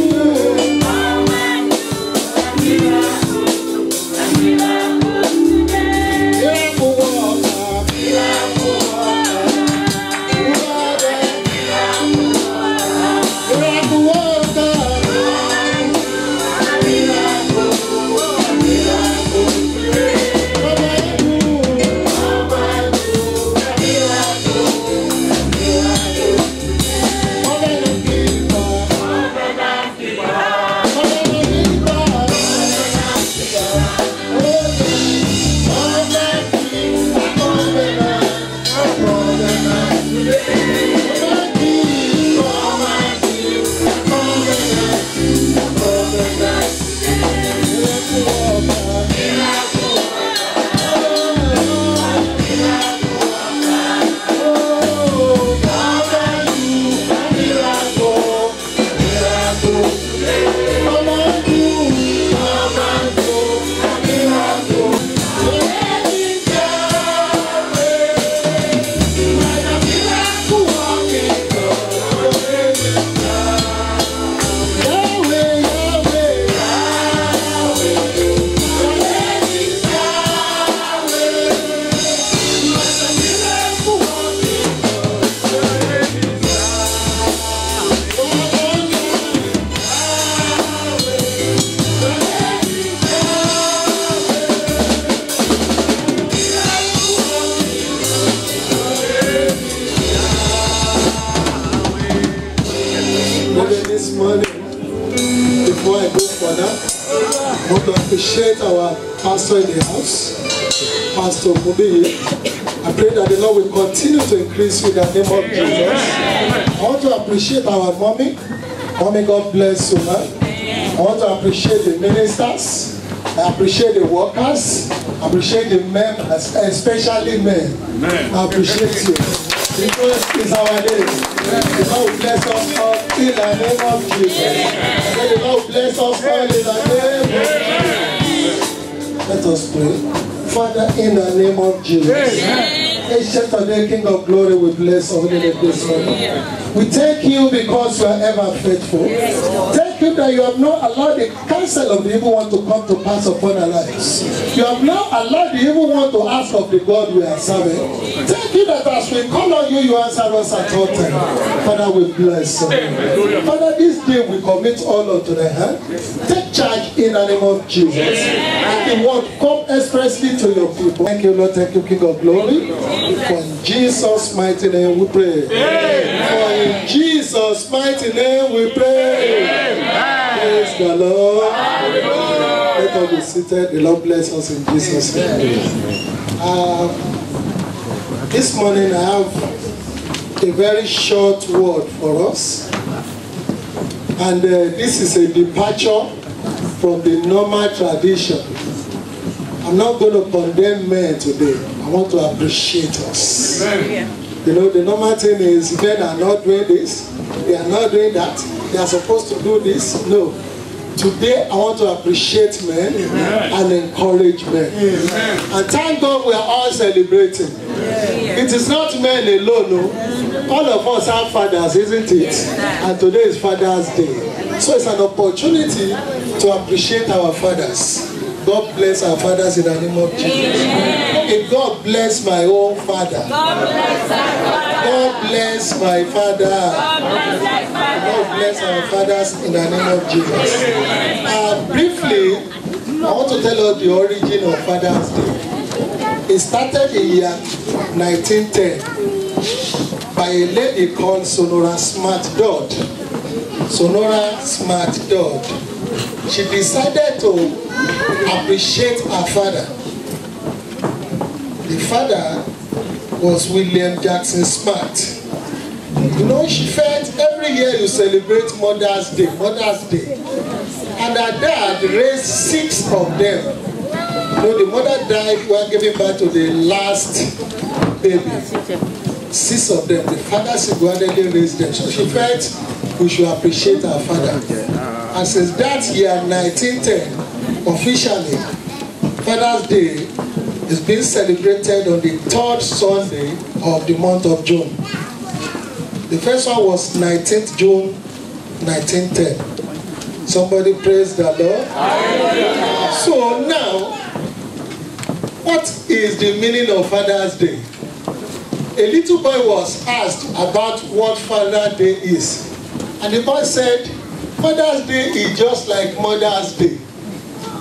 this morning, before I go further, I want to appreciate our pastor in the house, Pastor Mubi. I pray that the Lord will continue to increase in the name of Jesus. I want to appreciate our mommy. Mommy, God bless you, man. I want to appreciate the ministers. I appreciate the workers. I appreciate the men, especially men. I appreciate you. Because it's our day. The Lord will bless us all in the name of Jesus. The Lord will bless us all in the name of Jesus. Let us pray. Father, in the name of Jesus. Ancient of the King of Glory, we bless all in this morning. We thank you because you are ever faithful. Thank you that you have not allowed the counsel of the evil one to come to pass upon our lives. You have not allowed the evil one to ask of the God we are serving. Thank you that as we call on you, you answer us at all times. Father, we bless you. Father, this day we commit all unto thy hand. Take charge in the name of Jesus. Let the word come expressly to your people. Thank you, Lord. Thank you, King of Glory. For in Jesus' mighty name we pray. For in Jesus' mighty name we pray. Praise the Lord. Let us be seated. The Lord bless us in Jesus' name. This morning I have a very short word for us. And this is a departure from the normal tradition. I'm not going to condemn men today. I want to appreciate us. Amen. You know, the normal thing is men are not doing this, they are not doing that, they are supposed to do this. No. Today, I want to appreciate men and encourage men. And thank God we are all celebrating. It is not men alone, no. All of us have fathers, isn't it? And today is Father's Day. So it's an opportunity to appreciate our fathers. God bless our fathers in the name of Jesus. Okay, God bless my own father. God bless my father. God bless our fathers in the name of Jesus. Briefly, I want to tell us the origin of Father's Day. It started in year 1910 by a lady called Sonora Smart Dodd. Sonora Smart Dodd. She decided to appreciate her father. The father was William Jackson Smart. You know, she felt every year you celebrate Mother's Day. And her dad raised 6 of them. You know, the mother died while giving birth to the last baby. 6 of them. The father single-handedly raised them. So she felt we should appreciate our father. And since that year, 1910, officially, Father's Day is being celebrated on the 3rd Sunday of the month of June. The first one was 19th June, 1910. Somebody praise the Lord. So now, what is the meaning of Father's Day? A little boy was asked about what Father's Day is. And the boy said, Father's Day is just like Mother's Day.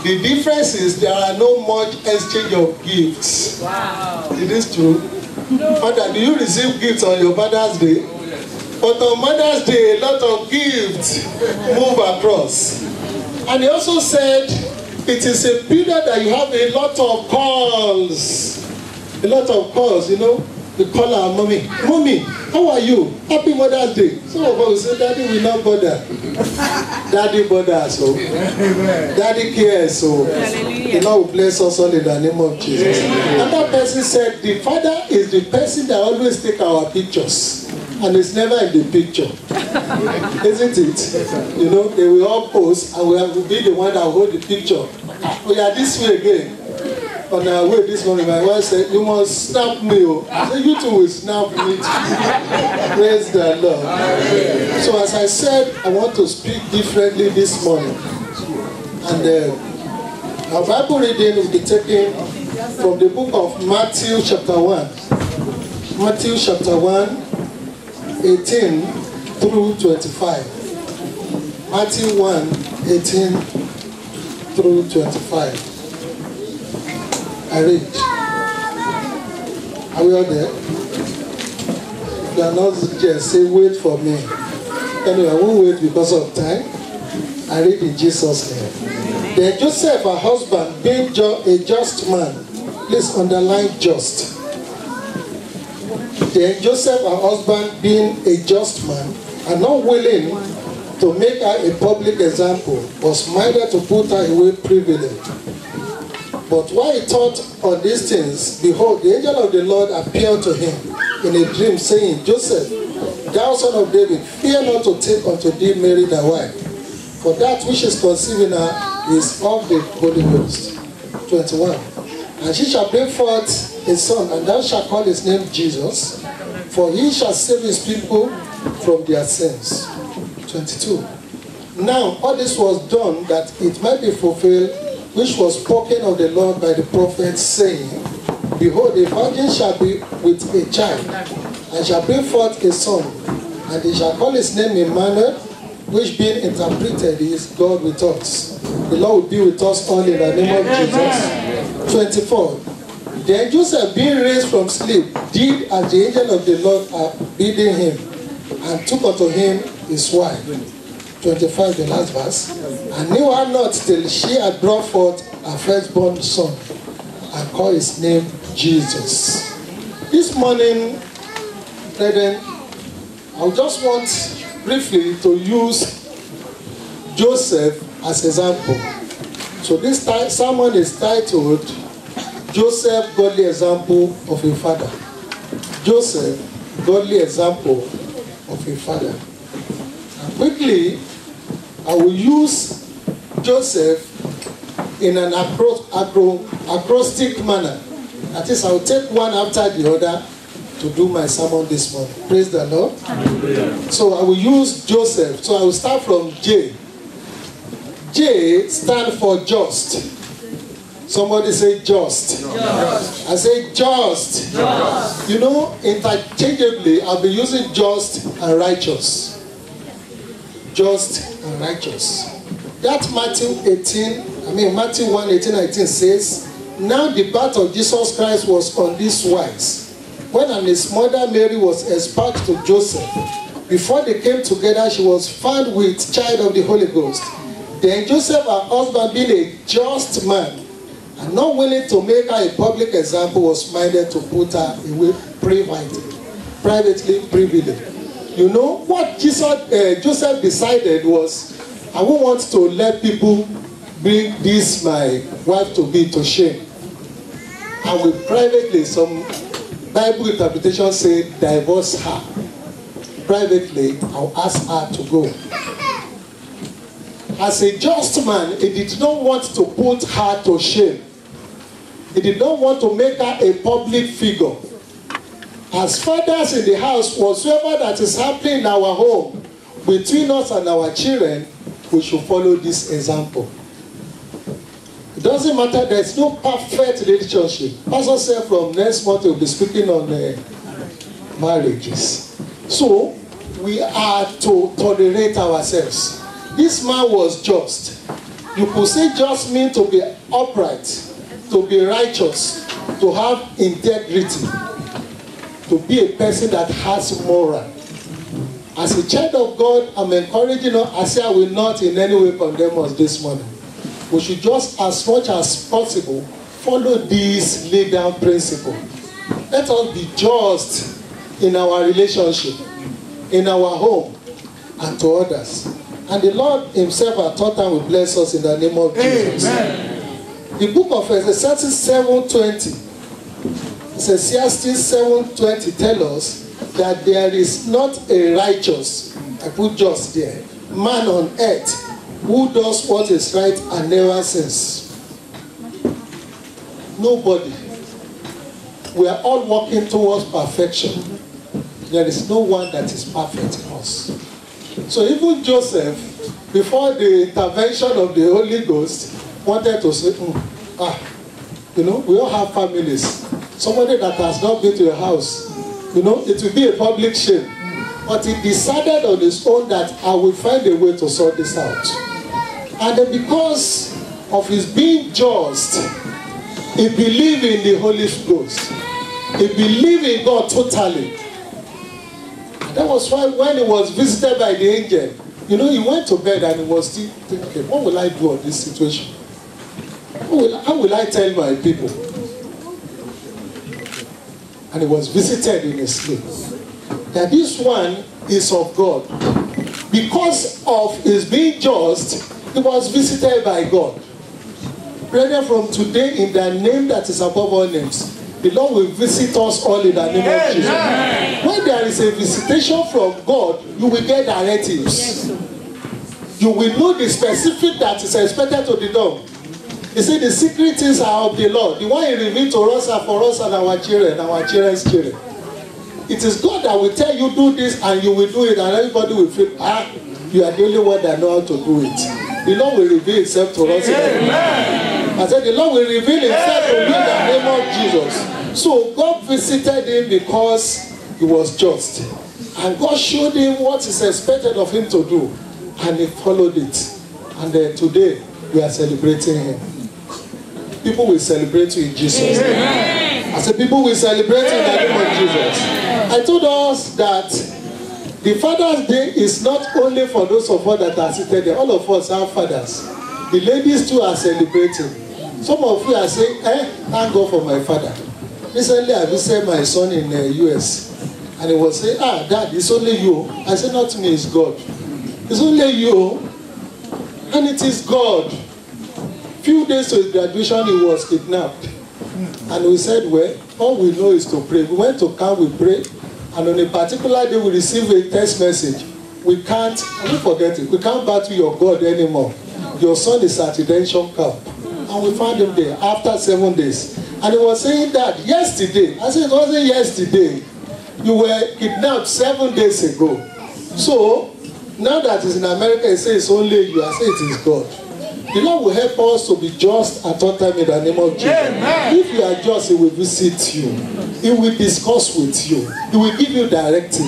The difference is there are no much exchange of gifts. Wow. It is true. Father, do you receive gifts on your Father's Day? But on Mother's Day, a lot of gifts move across. And he also said, it is a period that you have a lot of calls. A lot of calls, you know. We call our mommy. Mommy, how are you? Happy Mother's Day. Some of us will say, Daddy will not bother. Daddy bothers, so. Daddy cares, so. The Lord will bless us all in the name of Jesus. Another person said, the father is the person that always takes our pictures. And it's never in the picture. Isn't it? You know, they will all pose and we will be the one that will hold the picture. We are this way again. On our way this morning, my wife said, you must snap me. I said, you two will snap me too. Praise the Lord. So as I said, I want to speak differently this morning. And our Bible reading will be taken from the book of Matthew chapter 1. Matthew chapter 1, 18 through 25. Matthew 1, 18 through 25. I read. Are we all there? If you are not just say wait for me. Anyway, I won't wait because of time. I read in Jesus' name. Then Joseph, her husband, being a just man. Please underline just. Then Joseph, her husband, being a just man, and not willing to make her a public example, was minded to put her away privily. But while he thought on these things, behold, the angel of the Lord appeared to him in a dream, saying, Joseph, thou son of David, fear not to take unto thee Mary thy wife, for that which is conceived in her is of the Holy Ghost. 21. And she shall bring forth a son, and thou shalt call his name Jesus, for he shall save his people from their sins. 22. Now all this was done that it might be fulfilled, which was spoken of the Lord by the prophet, saying, Behold, a virgin shall be with a child, and shall bring forth a son, and they shall call his name Emmanuel, which being interpreted is God with us. The Lord will be with us all in the name of Jesus. 24. Then Joseph, being raised from sleep, did as the angel of the Lord had bidden him, and took unto him his wife. 25, the last verse. And knew her not till she had brought forth her firstborn son, and called his name Jesus. This morning, brethren, I just want briefly to use Joseph as example. So this sermon is titled, Joseph, Godly Example of a Father. Joseph, Godly Example of a Father. And quickly, I will use Joseph in an acrostic manner. That is, I will take one after the other to do my sermon this morning. Praise the Lord. So I will use Joseph. So I will start from J. J stands for just. Somebody say just. Just. I say just. Just. You know, interchangeably, I'll be using just and righteous. Just and righteous. That Matthew 1:18-19 says, now the birth of Jesus Christ was on this wise. When his mother Mary was espoused to Joseph, before they came together, she was found with child of the Holy Ghost. Then Joseph, her husband, being a just man, and not willing to make her a public example, was minded to put her away privately, privily. You know, what Joseph decided was, I won't want to let people bring this, my wife, to be to shame. And we privately, some Bible interpretation say, divorce her. Privately, I'll ask her to go. As a just man, he did not want to put her to shame. He did not want to make her a public figure. As fathers in the house, whatsoever that is happening in our home, between us and our children, we should follow this example. It doesn't matter, there's no perfect relationship. Pastor said from next month we'll be speaking on marriages. So, we are to tolerate ourselves. This man was just. You could say just mean to be upright, to be righteous, to have integrity, to be a person that has moral. As a child of God, I'm encouraging us. I say I will not in any way condemn us this morning. We should just, as much as possible, follow this legal principle. Let us be just in our relationship, in our home, and to others. And the Lord himself at all time will bless us in the name of Jesus. Amen. The book of Ecclesiastes 7:20. Ecclesiastes 7:20 tells us that there is not a righteous, I put just there, man on earth who does what is right and never sins. Nobody. We are all working towards perfection. There is no one that is perfect in us. So even Joseph, before the intervention of the Holy Ghost, wanted to say, you know, we all have families. Somebody that has not been to your house, you know, it will be a public shame. But he decided on his own that I will find a way to sort this out. And then because of his being just, he believed in the Holy Ghost. He believed in God totally. That was why when he was visited by the angel, you know, he went to bed and he was still thinking, okay, what will I do on this situation? How will I tell my people? And he was visited in his sleep. That this one is of God. Because of his being just, he was visited by God. Brethren, from today, in the name that is above all names, the Lord will visit us all in the name of Jesus. When there is a visitation from God, you will get directives. You will know the specific that is expected to be done. You see, the secret things are of the Lord. The one he revealed to us are for us and our children, our children's children. It is God that will tell you do this and you will do it, and everybody will feel, you are the only one that know how to do it. The Lord will reveal himself to us. Amen. I said the Lord will reveal himself to you in the name of Jesus. So God visited him because he was just. And God showed him what is expected of him to do. And he followed it. And today we are celebrating him. People will celebrate you in Jesus' name. I said people will celebrate you in the name of Jesus. I told us that the Father's Day is not only for those of us that are seated there. All of us are fathers. The ladies too are celebrating. Some of you are saying, thank God for my father. Recently I visited my son in the US. And he was saying, Dad, it's only you. I said, not me, it's God. It's only you. And it is God. Few days to his graduation, he was kidnapped. And we said, well, all we know is to pray. We went to camp, we prayed. And on a particular day, we received a text message. We can't, I don't forget it, we can't battle your God anymore. your son is at redemption camp. And we found him there after 7 days. And he was saying that yesterday. I said, it wasn't yesterday. You were kidnapped 7 days ago. So, now that he's in America, he says it's only you. I say it is God. The Lord will help us to be just at all time in the name of Jesus. Amen. If you are just, He will visit you. He will discuss with you. He will give you directive.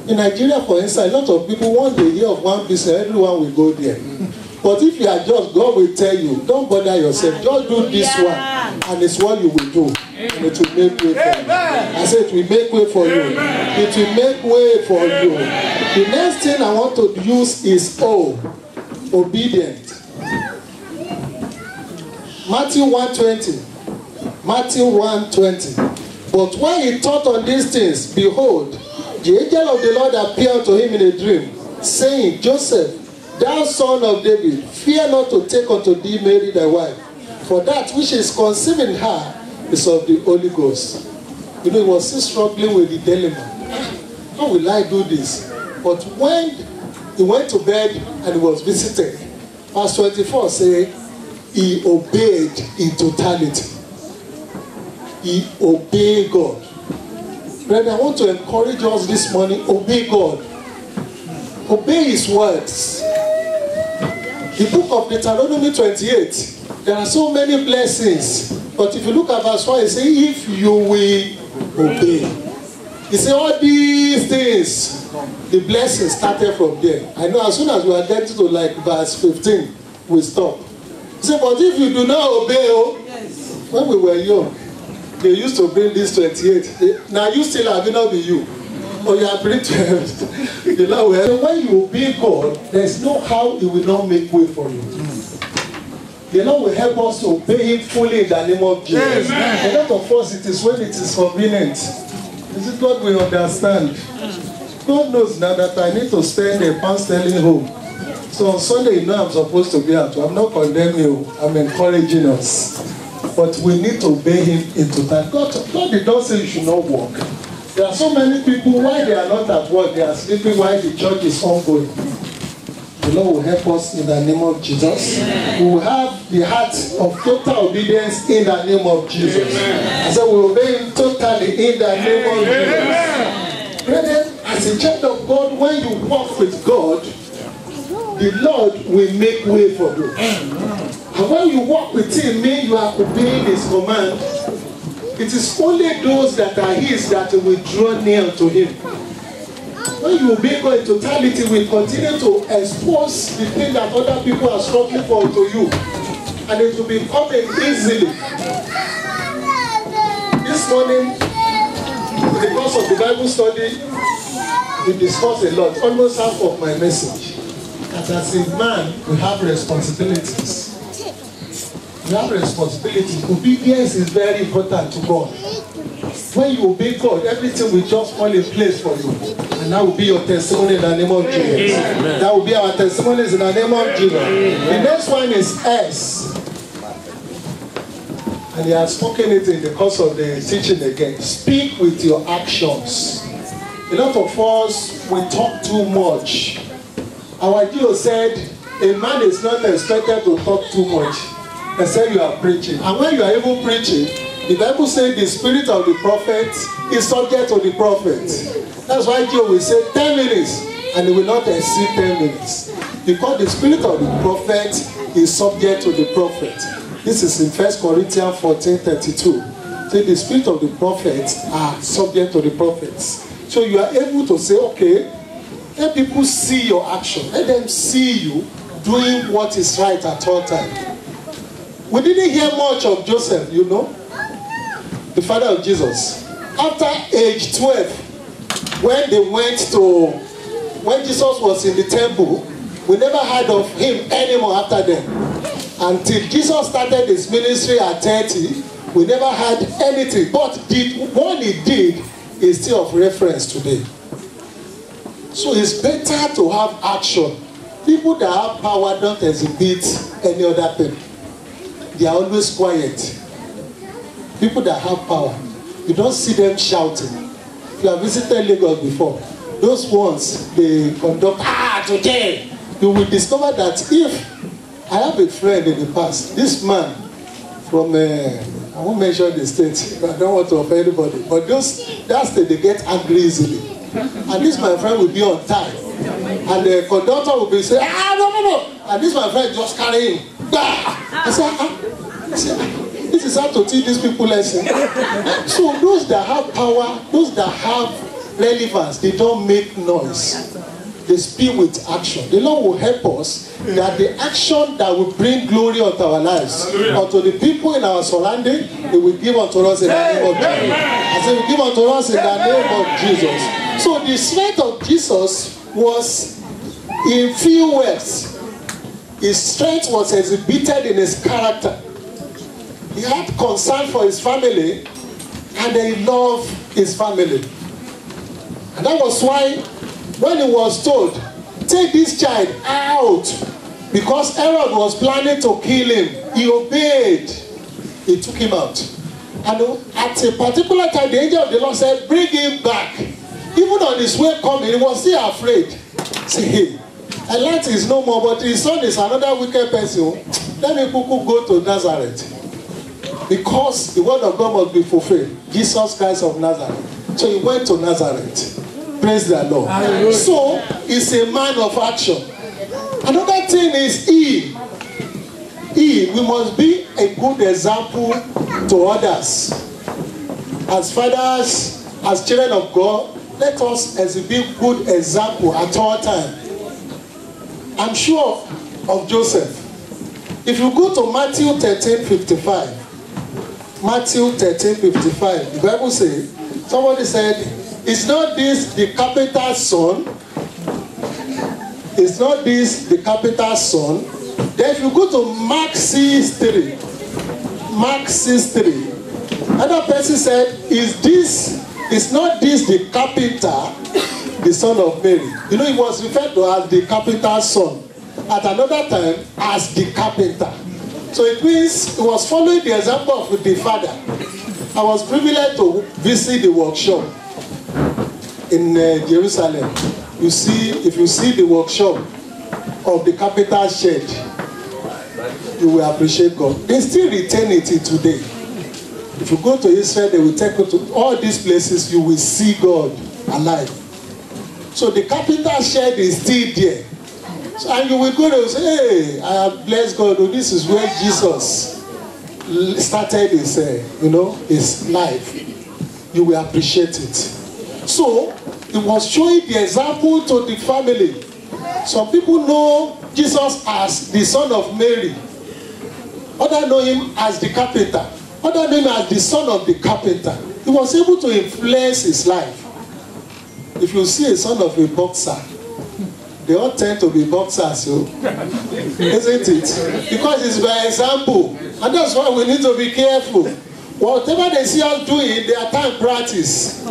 In Nigeria, for instance, a lot of people, when they hear of one business, everyone will go there. But if you are just, God will tell you, don't bother yourself. Just do this one, and it's what you will do. And it will make way for you. I said it will make way for you. It will make way for you. The next thing I want to use is obedient. Matthew 1:20. Matthew 1:20. But when he thought on these things, behold, the angel of the Lord appeared to him in a dream, saying, Joseph, thou son of David, fear not to take unto thee Mary thy wife, for that which is conceived in her is of the Holy Ghost. You know, he was still struggling with the dilemma. How will I do this? But when he went to bed and he was visited, verse 24 says, he obeyed in totality. He obeyed God. Brethren, I want to encourage us this morning, obey God. Obey His words. The book of Deuteronomy 28, there are so many blessings. But if you look at verse 1, it says, if you will obey. He said, all these things, the blessings started from there. I know as soon as we are getting to like verse 15, we stop. He said, but if you do not obey, when we were young, they used to bring this 28. Now you still have it, not be you. Or you are bring 12. You know, when you obey God, there's no how He will not make way for you. The Lord will help us to obey Him fully in the name of Jesus. A lot of us, it is when it is convenient. Is it God will understand? God knows now that I need to spend a pound sterling home. So on Sunday, you know I'm supposed to be out. I'm not condemning you. I'm encouraging us. But we need to obey Him in total. God did not say you should not work. There are so many people, why they are not at work, they are sleeping while the church is ongoing. The Lord will help us in the name of Jesus. We will have the heart of total obedience in the name of Jesus. I said we will obey Him totally in the name of Jesus. Brethren, as a child of God, when you walk with God, the Lord will make way for you. And when you walk with Him, mean you are obeying His command. It is only those that are His that will draw near to Him. When you obey God in totality, we continue to expose the thing that other people are struggling for to you. And it will be coming easily. This morning, in the course of the Bible study, we discussed a lot, almost half of my message. That as a man, we have responsibilities. We have responsibility. Obedience is very important to God. When you obey God, everything will just fall in place for you. And that will be your testimony in the name of Jesus. Amen. That will be our testimonies in the name of Jesus. The next one is S. And he has spoken it in the course of the teaching again. Speak with your actions. A lot of us, we talk too much. Our Gio said, a man is not expected to talk too much, except you are preaching. And when you are even preaching, the Bible says the spirit of the prophet is subject to the prophet. That's why Joe will say 10 minutes and he will not exceed 10 minutes. Because the spirit of the prophet is subject to the prophet. This is in 1 Corinthians 14:32. So the spirit of the prophets are subject to the prophets. So you are able to say, okay, let people see your action. Let them see you doing what is right at all times. We didn't hear much of Joseph, you know, the father of Jesus. After age 12, when Jesus was in the temple, we never heard of him anymore after them. Until Jesus started his ministry at 30, we never heard anything. But what he did is still of reference today. So it's better to have action. People that have power don't exhibit any other thing. They are always quiet. People that have power, you don't see them shouting. If you have visited Lagos before, those ones, they conduct, today, you will discover that if I have a friend in the past. This man from, I won't mention the state. I don't want to offend anybody. But that state, they get angry easily. And this my friend will be on time. And the conductor will be saying, no. And this my friend just carry him. I said, this is how to teach these people lesson. So those that have power, those that have relevance, they don't make noise. They speak with action. The Lord will help us that the action that will bring glory unto our lives, unto the people in our surrounding, they will give unto us in the name of Jesus. I say, will give unto us in the name of Jesus. So the strength of Jesus was in few words. His strength was exhibited in his character. He had concern for his family, and he loved his family. And that was why, when he was told, take this child out, because Herod was planning to kill him, he obeyed. He took him out. And at a particular time, the angel of the Lord said, bring him back. Even on his way coming, he was still afraid. Say, hey, Elijah is no more, but his son is another wicked person. Let me go to Nazareth. Because the word of God must be fulfilled. Jesus Christ of Nazareth. So he went to Nazareth. Praise the Lord. So he's a man of action. Another thing is we must be a good example to others. As fathers, as children of God, let us exhibit good example at all times. I'm sure of Joseph. If you go to Matthew 13:55, Matthew 13:55, the Bible says, somebody said, is not this the carpenter's son? Is not this the carpenter's son? Then if you go to Mark 6:3, Mark 6:3, another person said, is not this the carpenter, the son of Mary? You know, he was referred to as the carpenter's son. At another time, as the carpenter. So it means he was following the example of the father. I was privileged to visit the workshop in Jerusalem. You see, if you see the workshop of the carpenter's shed, you will appreciate God. They still retain it today. If you go to Israel, they will take you to all these places, you will see God alive. So the carpenter's shed is still there. So, and you will go there and say, hey, I have blessed God. Oh, this is where Jesus started his, his life. You will appreciate it. So, he was showing the example to the family. Some people know Jesus as the son of Mary. Others know him as the carpenter. Others know him as the son of the carpenter. He was able to influence his life. If you see a son of a boxer, they all tend to be boxers, isn't it? Because it's by example. And that's why we need to be careful. Whatever they see us doing, they are time practice.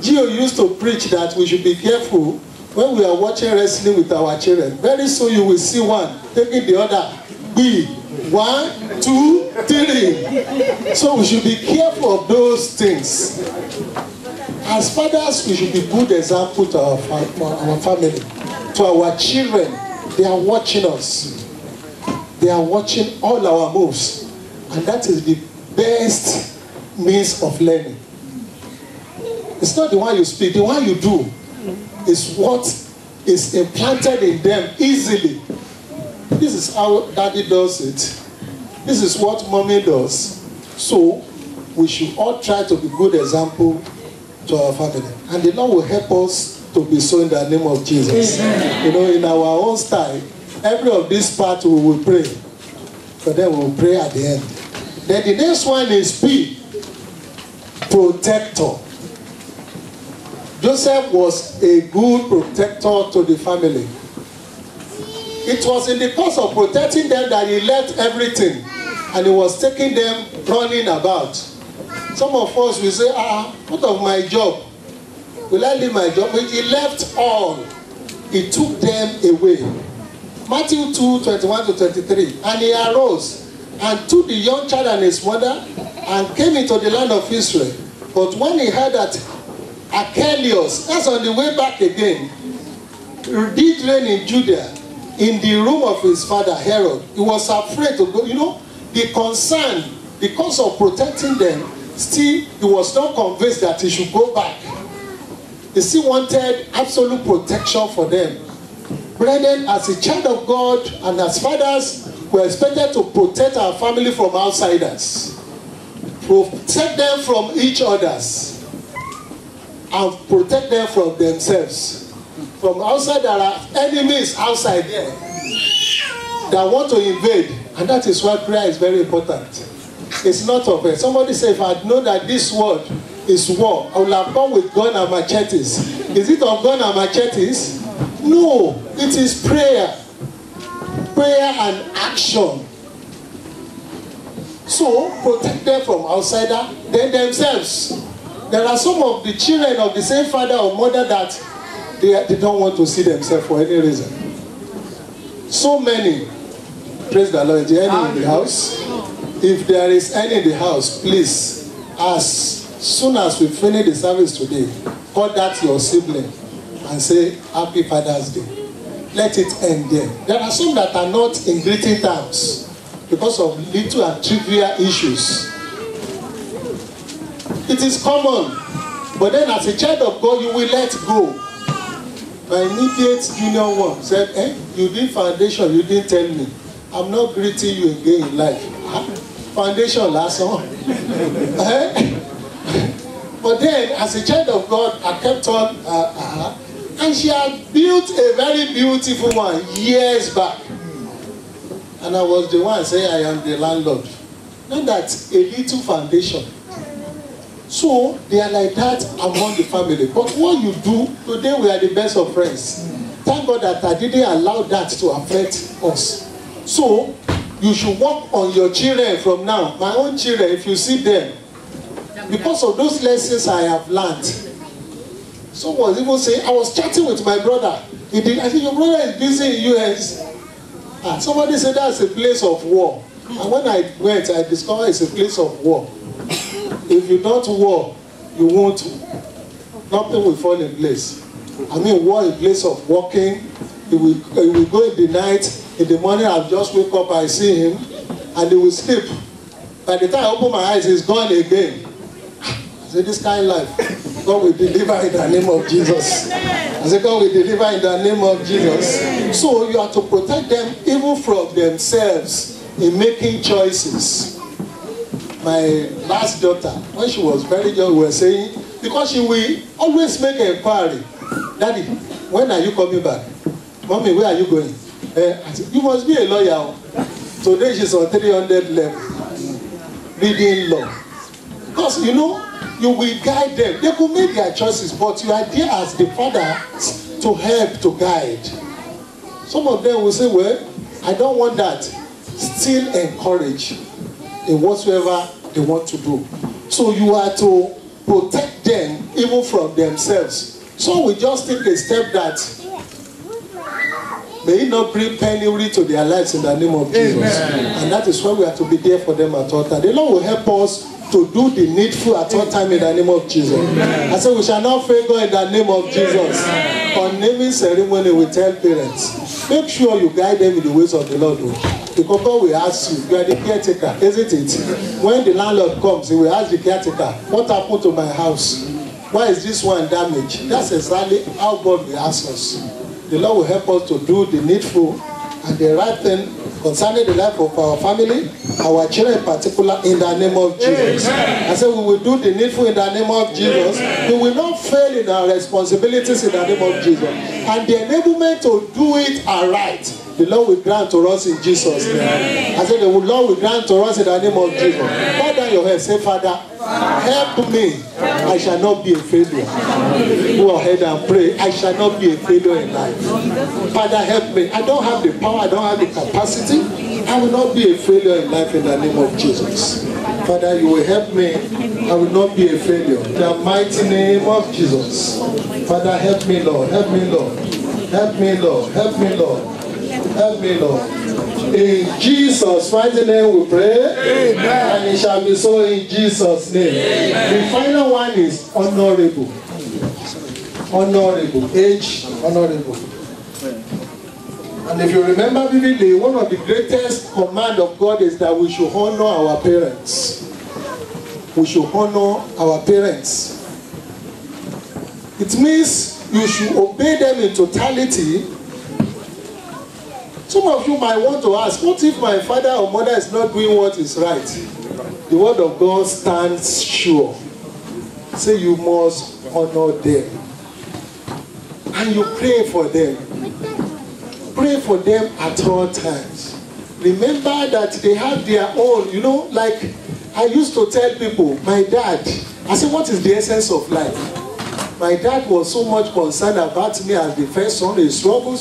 Gio used to preach that we should be careful when we are watching wrestling with our children. Very soon you will see one taking the other. B. 1, 2, 3. So we should be careful of those things. As fathers, we should be good example to our family. To our children, they are watching us. They are watching all our moves. And that is the best means of learning. It's not the one you speak, the one you do is what is implanted in them easily. This is how daddy does it. This is what mommy does. So we should all try to be good example to our family. And the Lord will help us to be so in the name of Jesus. Amen. In our own style, every of this part we will pray. But then we will pray at the end. Then the next one is P. Protector. Joseph was a good protector to the family. It was in the course of protecting them that he left everything. And he was taking them running about. Some of us will say, what of my job? Will I leave my job? But he left all. He took them away. Matthew 2:21-23. And he arose and took the young child and his mother and came into the land of Israel. But when he heard that Archelaus, that's on the way back again, did reign in Judea, in the room of his father, Herod. He was afraid to go. You know, the concern, because of protecting them, still he was not convinced that he should go back. He still wanted absolute protection for them. Brethren, as a child of God and as fathers, we are expected to protect our family from outsiders. Protect them from each others. And protect them from themselves. From outside, there are enemies outside there that want to invade. And that is why prayer is very important. It's not of it. Somebody said, if I had known that this word is war, I would have come with gun and machetes. Is it of gun and machetes? No, it is prayer. Prayer and action. So, protect them from outsider, then themselves. There are some of the children of the same father or mother that they don't want to see themselves for any reason. So many. Praise the Lord. Is there any in the house? If there is any in the house, please, as soon as we finish the service today, call that your sibling and say, Happy Father's Day. Let it end there. There are some that are not in greeting terms because of little and trivial issues. It is common. But then as a child of God, you will let go. My immediate junior one said, you did foundation, you didn't tell me. I'm not greeting you again in life. Foundation last one. But then, as a child of God, I kept on, and she had built a very beautiful one years back. And I was the one saying, I am the landlord. Not that a little foundation. So, they are like that among the family. But what you do, today we are the best of friends. Thank God that I didn't allow that to affect us. So, you should work on your children from now. My own children, if you see them, because of those lessons I have learned. Someone was even saying, I was chatting with my brother. I said, your brother is busy in US. Somebody said that's a place of war. And when I went, I discovered it's a place of war. If you don't war, you won't. Nothing will fall in place. I mean, war is a place of walking. He will go in the night. In the morning, I'll just wake up, I see him, and he will sleep. By the time I open my eyes, he's gone again. I said, this kind of life, God will deliver in the name of Jesus. I said, God will deliver in the name of Jesus. So you have to protect them even from themselves in making choices. My last daughter, when she was very young, we were saying, because she will always make an inquiry. Daddy, when are you coming back? Mommy, where are you going? I said, you must be a lawyer. Today she's on 300 level, reading law. Because, you know, you will guide them. They could make their choices, but you are there as the father to help, to guide. Some of them will say, well, I don't want that. Still encourage in whatsoever they want to do. So you are to protect them even from themselves. So we just take a step that may it not bring penury to their lives in the name of Jesus. Amen. And that is why we have to be there for them at all times. The Lord will help us to do the needful at all time in the name of Jesus. Amen. I said we shall not fail God in the name of Jesus. Amen. On naming ceremony, we tell parents, make sure you guide them in the ways of the Lord. Because God will ask you, you are the caretaker, isn't it? When the landlord comes, he will ask the caretaker, what happened to my house? Why is this one damaged? That's exactly how God will ask us. The Lord will help us to do the needful and the right thing concerning the life of our family, our children in particular, in the name of Jesus. Amen. I said we will do the needful in the name of Jesus. Amen. We will not fail in our responsibilities in the name of Jesus. And the enablement to do it aright, the Lord will grant to us in Jesus' name. Amen. I said the Lord will grant to us in the name of Jesus. Bow down your head, say, Father, help me. I shall not be a failure. Go ahead and pray. I shall not be a failure in life. Father, help me. I don't have the power. I don't have the capacity. I will not be a failure in life in the name of Jesus. Father, you will help me. I will not be a failure. In the mighty name of Jesus. Father, help me, Lord. Help me, Lord. Help me, Lord. Help me, Lord. Help me, Lord. In Jesus' mighty name we pray. Amen. And it shall be so in Jesus' name. Amen. The final one is honorable. Honorable. Age, honorable. And if you remember vividly, one of the greatest command of God is that we should honor our parents. We should honor our parents. It means you should obey them in totality. Some of you might want to ask, what if my father or mother is not doing what is right? The word of God stands sure. Say you must honor them. And you pray for them. Pray for them at all times. Remember that they have their own, you know, like I used to tell people, my dad, I said, what is the essence of life? My dad was so much concerned about me as the first son. He struggled.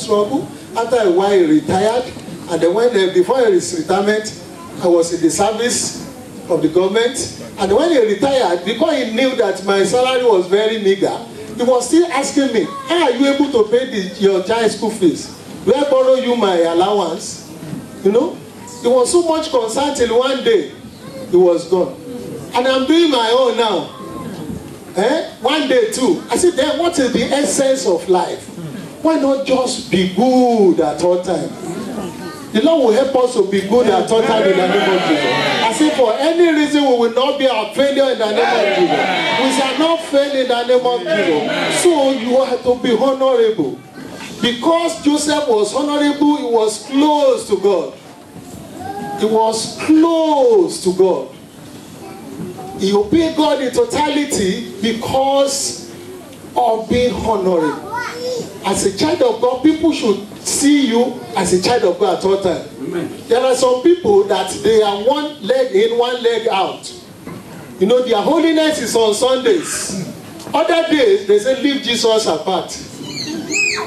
After a while, he retired. And then before his retirement, I was in the service of the government. And when he retired, because he knew that my salary was very meager, he was still asking me, how are you able to pay your child's school fees? Will I borrow you my allowance? You know? He was so much concerned till one day, he was gone. And I'm doing my own now. One day too. I said, then what is the essence of life? Why not just be good at all times? The Lord will help us to be good at all times in the name of Jesus. I say for any reason we will not be a failure in the name of Jesus. We shall not fail in the name of Jesus. So you have to be honorable. Because Joseph was honorable, he was close to God. He was close to God. He obeyed God in totality because of being honorable. As a child of God, people should see you as a child of God at all times. There are some people that they are one leg in, one leg out. You know, their holiness is on Sundays. Other days, they say, leave Jesus apart.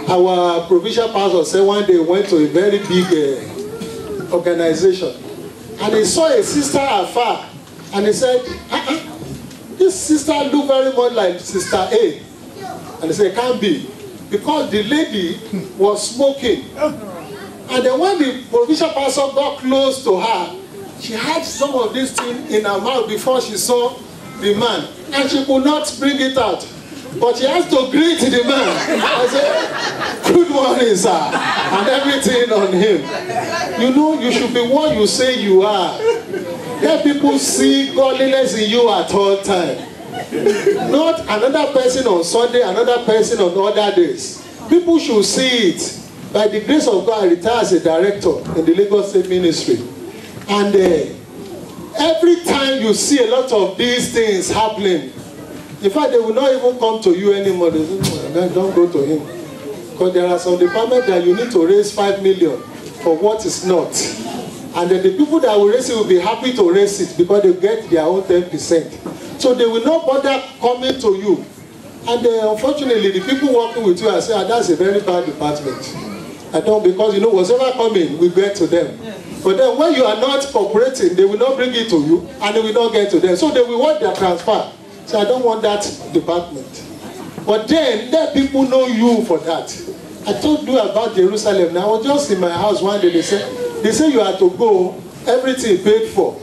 Our provincial pastor said one day he went to a very big organization. And he saw a sister afar. And he said, this sister look very much like Sister A. And he said, it can't be. Because the lady was smoking. And then when the provincial pastor got close to her, she had some of this thing in her mouth before she saw the man. And she could not bring it out. But she has to greet the man. I said, good morning, sir. And everything on him. You know, you should be what you say you are. Let people see godliness in you at all times. Not another person on Sunday, another person on other days. People should see it. By the grace of God, I retired as a director in the Lagos State Ministry. And every time you see a lot of these things happening, in fact, they will not even come to you anymore. They say, don't go to him. Because there are some departments that you need to raise 5 million for what is not. And then the people that will raise it will be happy to raise it because they get their own 10%. So they will not bother coming to you. And unfortunately, the people working with you are saying, that's a very bad department. I don't, because you know, whatever coming, we get to them. But then when you are not cooperating, they will not bring it to you, and they will not get to them. So they will want their transfer. So I don't want that department. But then, let people know you for that. I told you about Jerusalem. Now, I was just in my house one day. They say you have to go, everything paid for.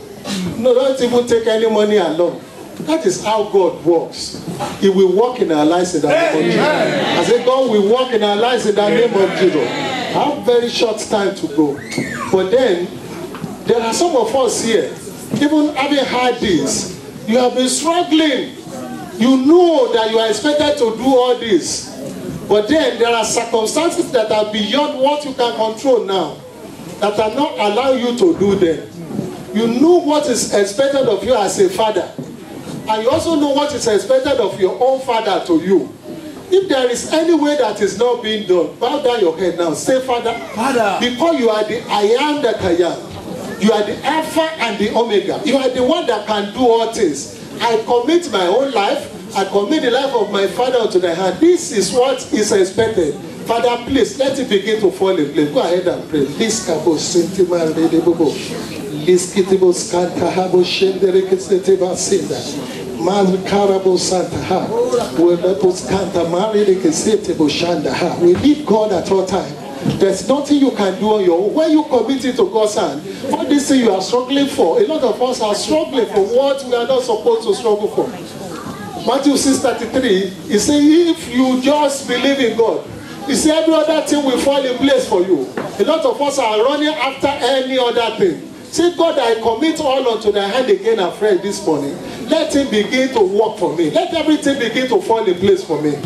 No, don't even take any money along. That is how God works. He will work in our lives in the name of Jesus. I said, God will work in our lives in the name of Jesus. I have very short time to go. But then, there are some of us here, even having had this, you have been struggling. You know that you are expected to do all this. But then, there are circumstances that are beyond what you can control now, that are not allowing you to do them. You know what is expected of you as a father. And you also know what is expected of your own father to you. If there is any way that is not being done, bow down your head now. Say, Father, because you are the I am that I am. You are the Alpha and the Omega. You are the one that can do all things. I commit my own life. I commit the life of my father into thy hand. This is what is expected. Father, please, let it begin to fall in place. Go ahead and pray. We need God at all times. There's nothing you can do on your own. When you commit it to God's hand, all this thing you are struggling for, a lot of us are struggling for what we are not supposed to struggle for. Matthew 6:33, he says, if you just believe in God, You see, every other thing will fall in place for you. A lot of us are running after any other thing. Say, God, I commit all unto thy hand again afresh this morning. Let him begin to work for me. Let everything begin to fall in place for me.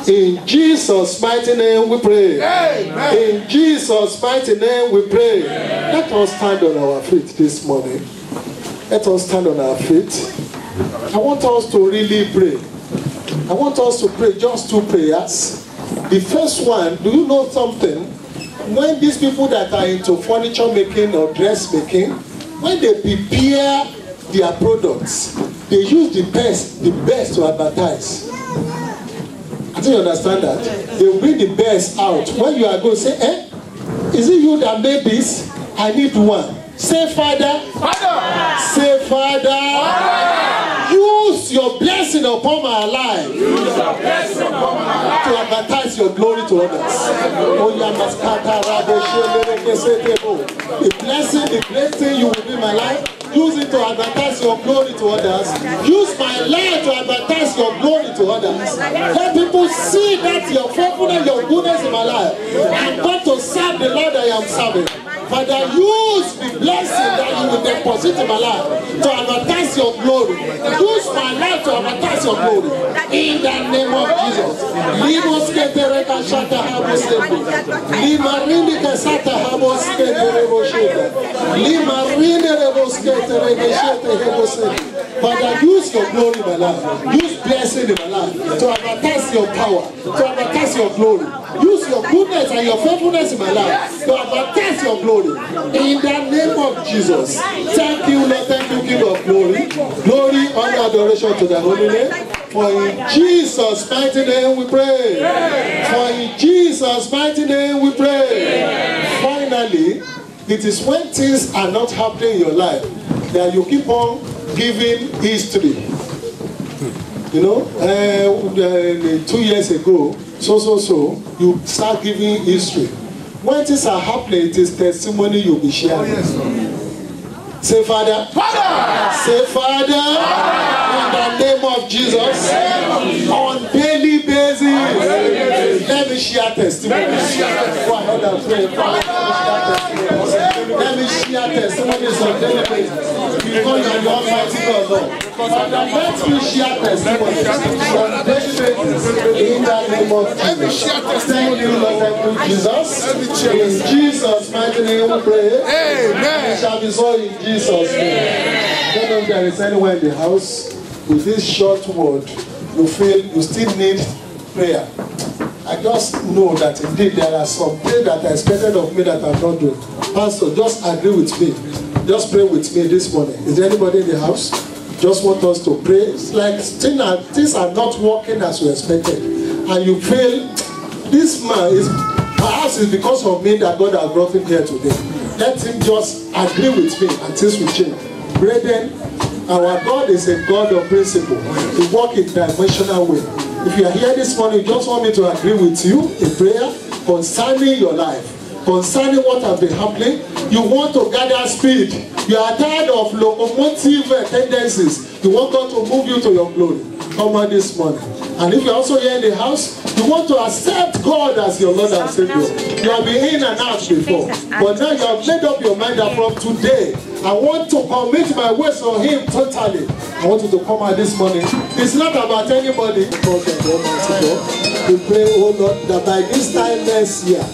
In Jesus' mighty name we pray. Amen. In Jesus' mighty name we pray. Amen. Let us stand on our feet this morning. Let us stand on our feet. I want us to really pray. I want us to pray just 2 prayers. The first one, do you know something? When these people that are into furniture making or dress making, when they prepare their products, they use the best to advertise. I think you understand that. They bring the best out. When you are going to say, is it you that made this? I need one. Say, Father. Father. Say, Father. Father. Use your blessing upon my life. Use your blessing upon my life. To advertise your glory to others. The blessing, the great thing you will be in my life. Use it to advertise your glory to others. Use my life to advertise your glory to others. Let people see that your faithfulness, your goodness in my life. I'm going to serve the Lord I am serving. Father, use the blessing that you will deposit in my life to advertise your glory. Use my life to advertise your glory. In the name of Jesus. Father, use your glory in my life. Use blessing in my life to advertise your power, to advertise your glory. Use your goodness and your faithfulness in my life to advertise your glory. In the name of Jesus. Thank you, Lord. Thank you, King of glory. Glory, honor, adoration to the holy name. For in Jesus' mighty name we pray. For in Jesus' mighty name we pray. Finally, it is when things are not happening in your life that you keep on giving history. You know, 2 years ago, you start giving history. When things are happening, it is testimony you'll be sharing. Oh, yes, say, Father. Father. Say, Father. In the name of Jesus. On daily basis. Let me share testimony. Go ahead and pray. Let me share testimonies on daily basis. Because you are the Almighty God, Lord. Father, let me share testimonies on daily basis. In the name of Jesus. Thank you, Lord. Thank you, Jesus. In Jesus' mighty name we pray. Amen. It shall be so in Jesus' name. I don't know if there is anyone in the house with this short word you feel you still need prayer. I just know that indeed there are some things that are expected of me that I'm not doing. Pastor, just agree with me. Just pray with me this morning. Is there anybody in the house? Just want us to pray. It's like things are not working as we expected. And you feel this man is perhaps it's because of me that God has brought him here today. Let him just agree with me and things will change. Brethren, our God is a God of principle. He works in a dimensional way. If you are here this morning, you just want me to agree with you in prayer concerning your life, concerning what has been happening. You want to gather speed. You are tired of locomotive tendencies. You want God to move you to your glory. Come on this morning. And if you're also here in the house, you want to accept God as your Lord and Savior. You have been in and out before. But now you have made up your mind that from today, I want to commit my ways on Him totally. I want you to come out this morning. It's not about anybody. We pray, oh Lord, that by this time next year,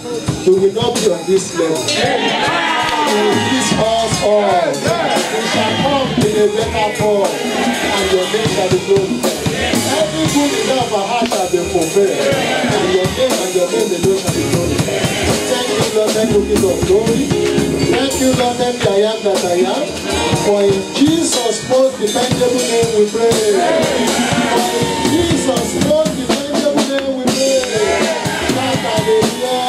we will not be on this level. We will please us all. We shall come in a better form, and your name shall be glorified. Every good enough our heart shall be fulfilled, and your name alone shall be glorified. Thank you, Lord, thank you, King of glory. Thank you, Lord, thank you, I am that I am. For in Jesus' most dependable name we pray. For in Jesus' most dependable name we pray. Hallelujah.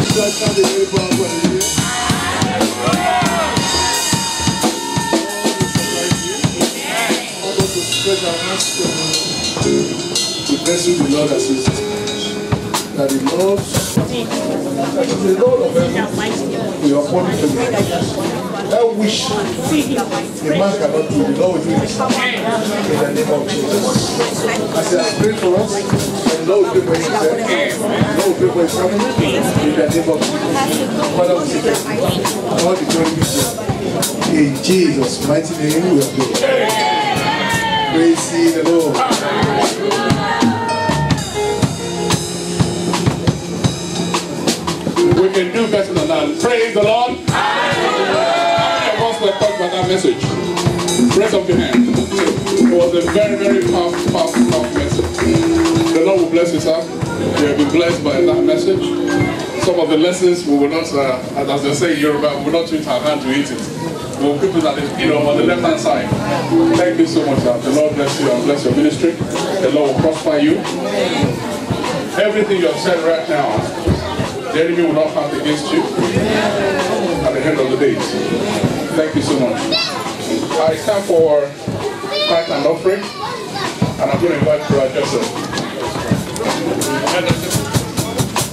Just have the neighbor over here. Stretch our hands to We bless you, the Lord, as you that the Lord of heaven will upon you. That which the man cannot do, the Lord will do it in the name of Jesus. As He has prayed for us, the Lord will pray for His the Lord will pray for His family in the name of Jesus. Father, we say thank you. All the glory be to you. In Jesus' mighty name we pray. Praise ye the Lord. We can do better than that. Praise the Lord. Were touched by that message. Raise up your hand. It was a very, very powerful message. The Lord will bless you, sir. We have been blessed by that message. Some of the lessons we will not, as they say in Yoruba, we will not treat our hand to eat it. We'll keep it at the, on the left hand side. Thank you so much, sir. The Lord bless you and bless your ministry. The Lord will prosper you. Everything you have said right now, the enemy will not fight against you at the end of the days. Thank you so much. I stand for tithe and offering, and I'm going to invite Brother Joseph.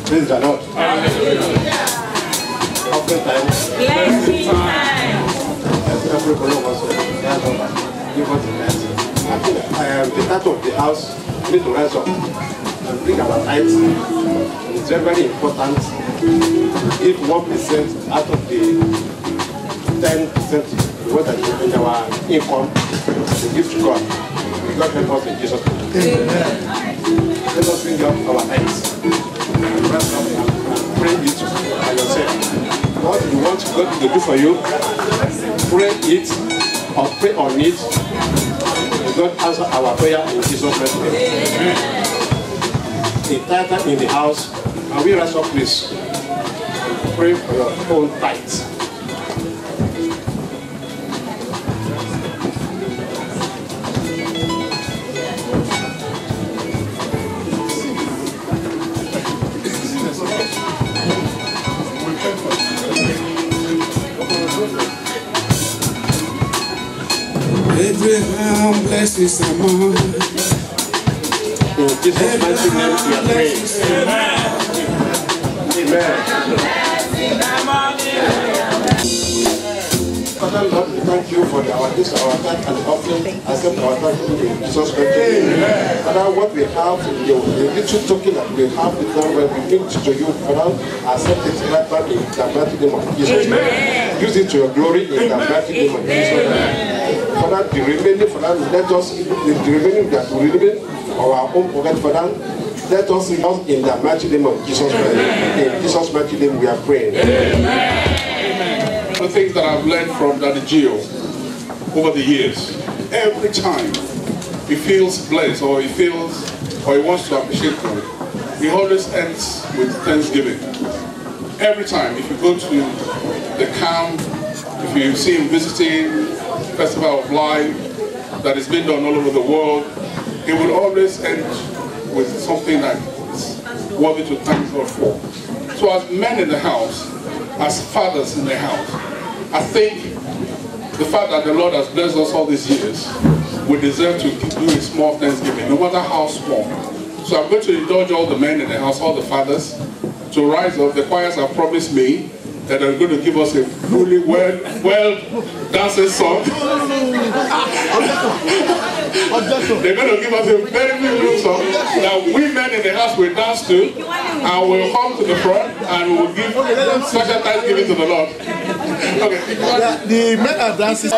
Praise the Lord. Offering time. Blessing time. Every one of us give us the blessing. I think the part of the house need to rise up and bring our tithes. It's very, very important. If 1% out of the 10% what that in our income to give to God. God help us in Jesus' name. Amen. Let us bring up our hands and rest up and pray it by yourself. What you want God to do for you, pray it or pray on it. God answer our prayer in Jesus' name. The tithe in the house, and we rise up please. Pray for your own tithe. Abraham blesses the man. In Jesus' mighty name we are praying. Amen. Father Lord, we thank you for our tithe and offering. Accept our thank you in Jesus' mighty name. Father, what we have, the little token that we have with them when we bring it to you, Father, accept it right back in the mighty name of Jesus. Use it to your glory in the mighty name of Jesus. Father, the remaining, Father, let us, the remaining that will remain, our own pocket, Father, let us use in the mighty name of Jesus Christ. In Jesus' mighty name we are praying. Amen. The things that I've learned from Daddy Gio over the years, every time he feels blessed or he wants to appreciate God, he always ends with thanksgiving. Every time, if you go to the camp, if you see him visiting Festival of Life that is being done all over the world, he will always end with something that is worthy to thank God for. So as men in the house, as fathers in the house, I think the fact that the Lord has blessed us all these years, we deserve to do a small thanksgiving, no matter how small. So I'm going to indulge all the men in the house, all the fathers, to rise up. The choirs have promised me that they're going to give us a really well dancing song. They're going to give us a very good song that we men in the house will dance to, and we'll come to the front and we'll give special thanksgiving to the Lord. Okay. The men are dancing.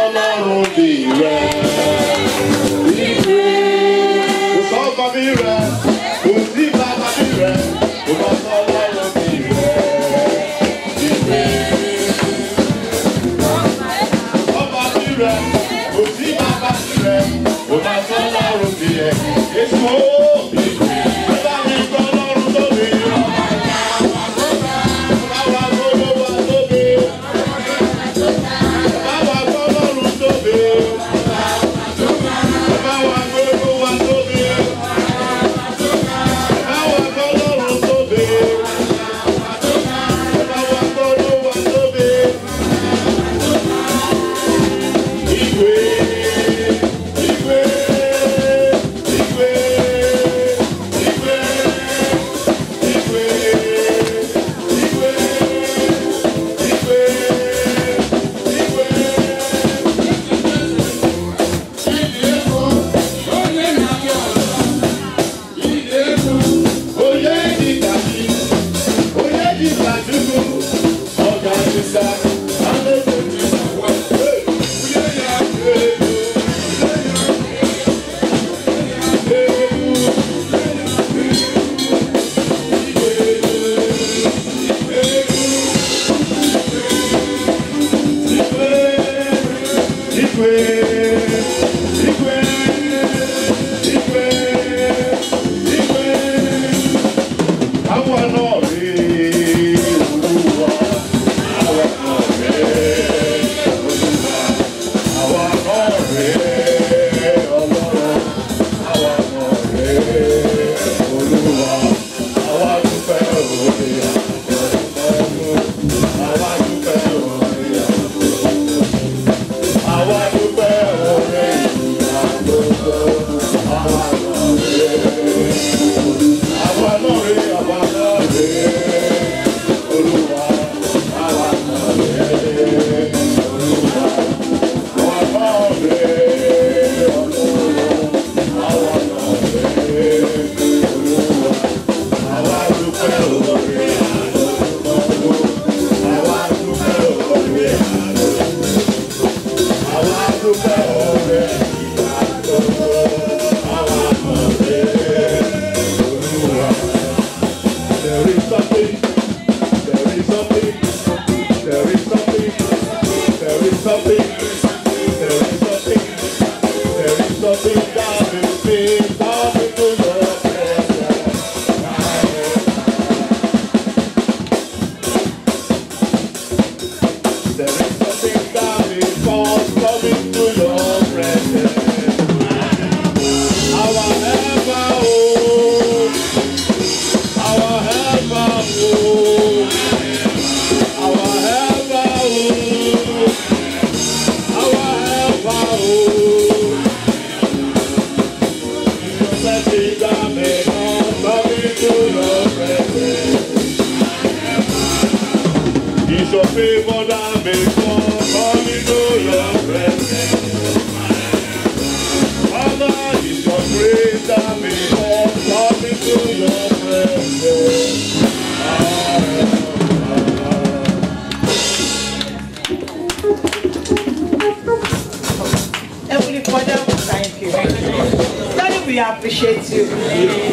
Appreciate you.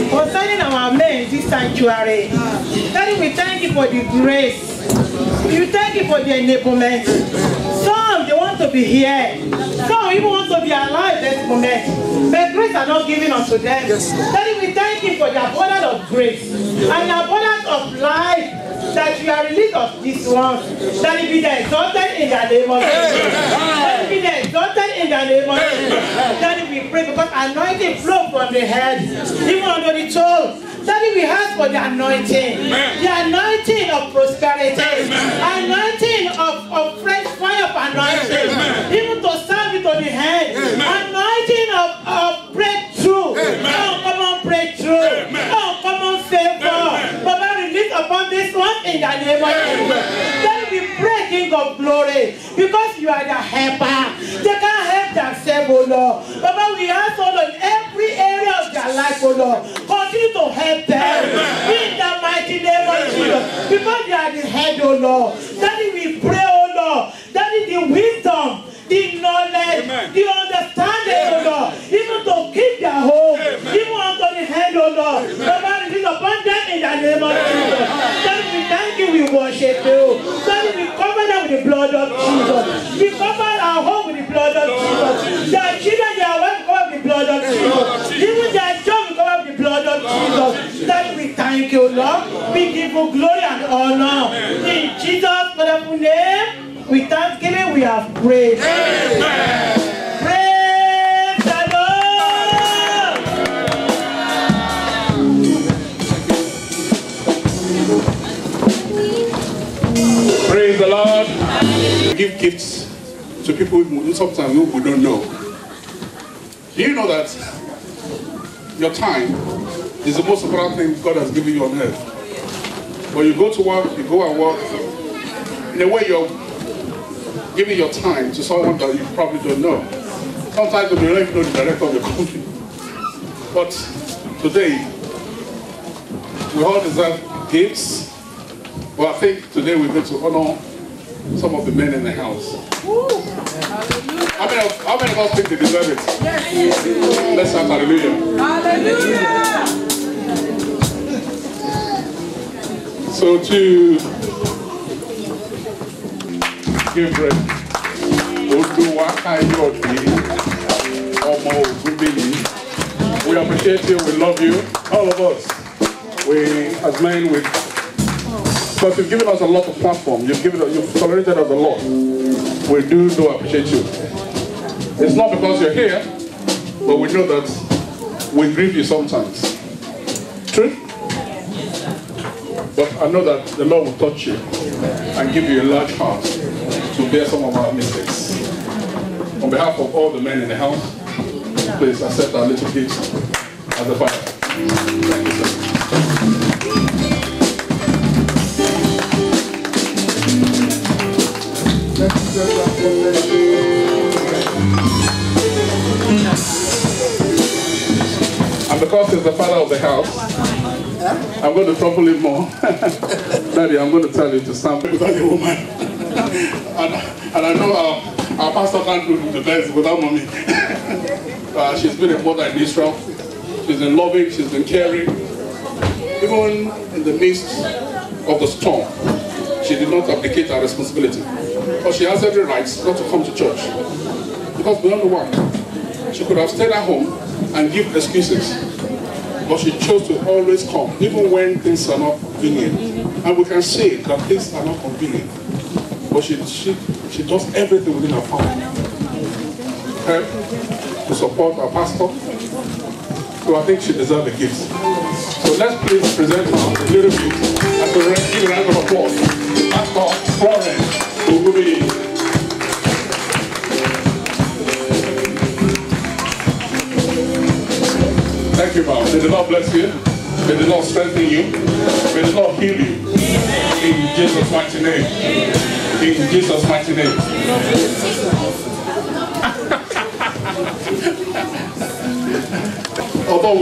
Concerning our men, this sanctuary, Daddy, we thank you for the grace. We thank you for the enablement. Some, they want to be here. Some even want to be alive this moment. But grace are not given unto them. Daddy, we thank you for the abundance of grace and the abundance of life that you are released of this one. Daddy, be there exalted in the name of Jesus. Daddy, be there exalted in the name of Jesus. Daddy, we pray because anointing flow from the head, even under the toe. Daddy, we ask for the anointing. The anointing of prosperity. Anointing of fresh fire of anointing. Even to serve it on the hand. Anointing of breakthrough. Oh, come on, breakthrough. Oh, come on, favor. Baba, release upon this one in the name of Jesus. Then we pray, King of glory, because you are the helper. They can't help themselves, oh Lord. Baba, we ask, oh Lord, in every area of their life, oh Lord, continue to help them in the mighty name of Jesus. Because they are the head, oh Lord. Daddy, we pray, oh Lord, that is the wisdom, the knowledge, the understanding, oh Lord, even to keep their home, even unto the hand, oh Lord. Baba, release upon them in the name of Jesus. Daddy, we thank you, we worship you. Daddy, we cover them with the blood of Jesus. We cover our home with the blood of Jesus. Their children, their wife, we cover with the blood of Jesus. Even their job, we cover with the blood of Jesus. Daddy, we thank you, Lord. We give you glory and honor. In Jesus' wonderful name, with thanksgiving, we have prayed. Amen. Praise the Lord. Praise the Lord. We give gifts to people who sometimes we don't know. Do you know that your time is the most important thing God has given you on earth? When you go to work, you go and work, in a way you're giving your time to someone that you probably don't know. Sometimes you don't even know the director of the country. But today, we all deserve gifts. But I think today we're going to honor some of the men in the house. How many of us think they deserve it? Yes. Let's shout hallelujah. Hallelujah! So to give breath. We appreciate you, we love you, all of us. We, as men, because you've given us a lot of platform, you've tolerated us a lot. We do appreciate you. It's not because you're here, but we know that we grieve you sometimes. True? But I know that the Lord will touch you and give you a large heart to bear some of our mistakes. On behalf of all the men in the house, please accept our little gift as a father. Thank you, sir. And because he's the father of the house, I'm going to trouble him more. Daddy, I'm going to tell you to stand without a woman. and I know our pastor can't do the best without mommy. She's been a mother in Israel. She's been loving, she's been caring. Even in the midst of the storm, she did not abdicate her responsibility. But she has every right not to come to church. Because beyond the work, she could have stayed at home and give excuses. But she chose to always come, even when things are not convenient. And we can say that things are not convenient. But she does everything within her power. Okay? To support our pastor. So I think she deserves a gift. So let's please present her a little bit as a round of applause. Pastor Florence Ogubi. Thank you, Mom. May the Lord bless you. May the Lord strengthen you. May the Lord heal you. In Jesus' mighty name. In Jesus' mighty name. Although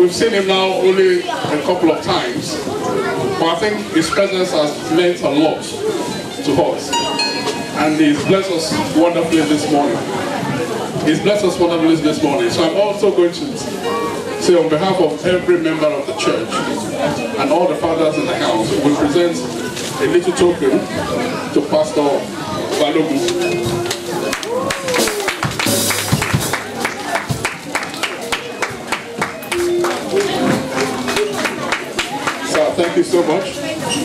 we've seen him now only a couple of times, but I think his presence has meant a lot to us. And he's blessed us wonderfully this morning. He's blessed us wonderfully this morning. So I'm also going to say on behalf of every member of the church and all the fathers in the house, we present a little token to Pastor Balogun. So thank you so much.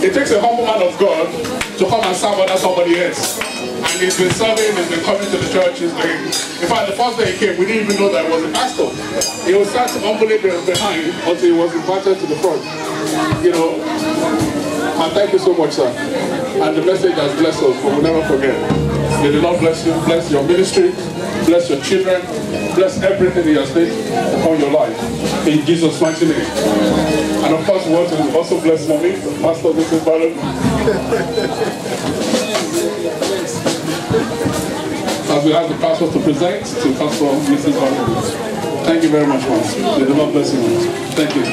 It takes a humble man of God to come and serve under somebody else. And he's been serving, he's been coming to the church. In fact, the first day he came, we didn't even know that he was a pastor. He was sat humbly behind until he was invited to the front. You know, and thank you so much, sir. And the message has blessed us, but we'll never forget. May the Lord bless you, bless your ministry, bless your children, bless everything he has made upon your life. In Jesus' mighty name. And of course, we want to also bless mommy, Pastor Mrs. Balogun. As we ask the pastor to present to Pastor Mrs. Balogun. Thank you very much, Pastor. May the Lord bless you. Thank you.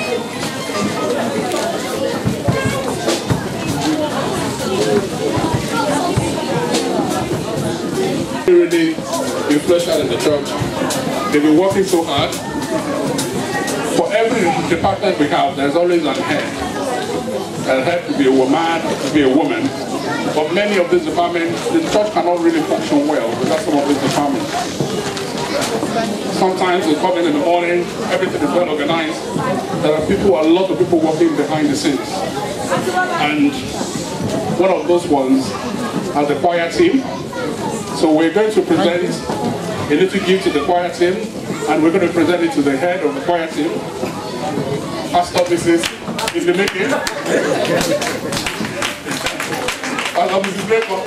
Really been fleshed out in the church. They've been working so hard. For every department we have, there's always an head. A head could be a man, it could be a woman. But many of these departments, the church cannot really function well without some of these departments. Sometimes they come in the morning, everything is well organized. There are people, a lot of people working behind the scenes. And one of those ones are the choir team. So we're going to present a little gift to the choir team, and we're going to present it to the head of the choir team. Pastor Mrs. in the making. Pastor Mrs. Baker.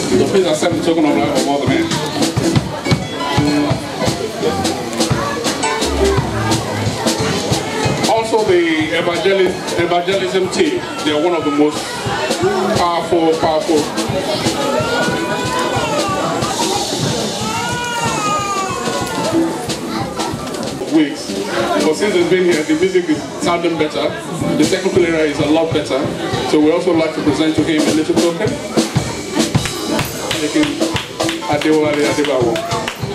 So please accept the token of life of all the men. Also the evangelism team, they are one of the most powerful weeks. But since it's been here, the music is sounding better, the technical area is a lot better, so we also like to present to him a little token.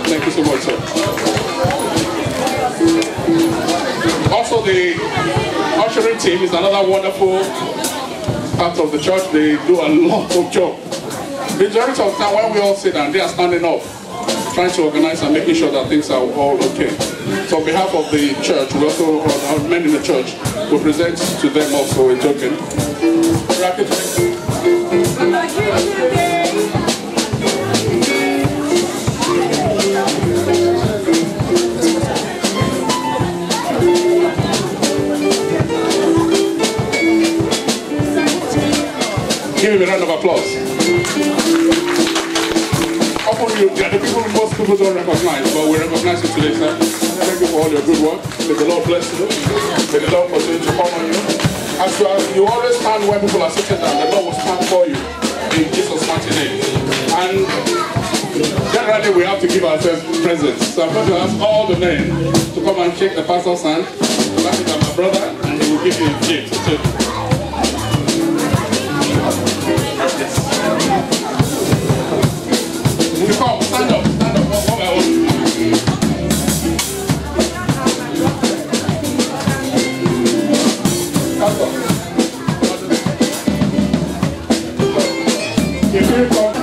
Thank you so much, sir. Also the Ushering team is another wonderful part of the church. They do a lot of job. The majority of the time when we all sit down, they are standing up, trying to organize and making sure that things are all okay. So on behalf of the church, we also, our men in the church, we present to them also a token. Give him a round of applause. Often the people most people don't recognize, but we recognize you today, sir. Thank you for all your good work. May the Lord bless you. May the Lord continue to honor you. As you always stand when people are sitting down, the Lord will stand for you in Jesus' mighty name. And generally we have to give ourselves presents. So I'm going to ask all the men to come and shake the pastor's hand. That is my brother, and he will give you a gift too. You come, stand up, one by one. If you come.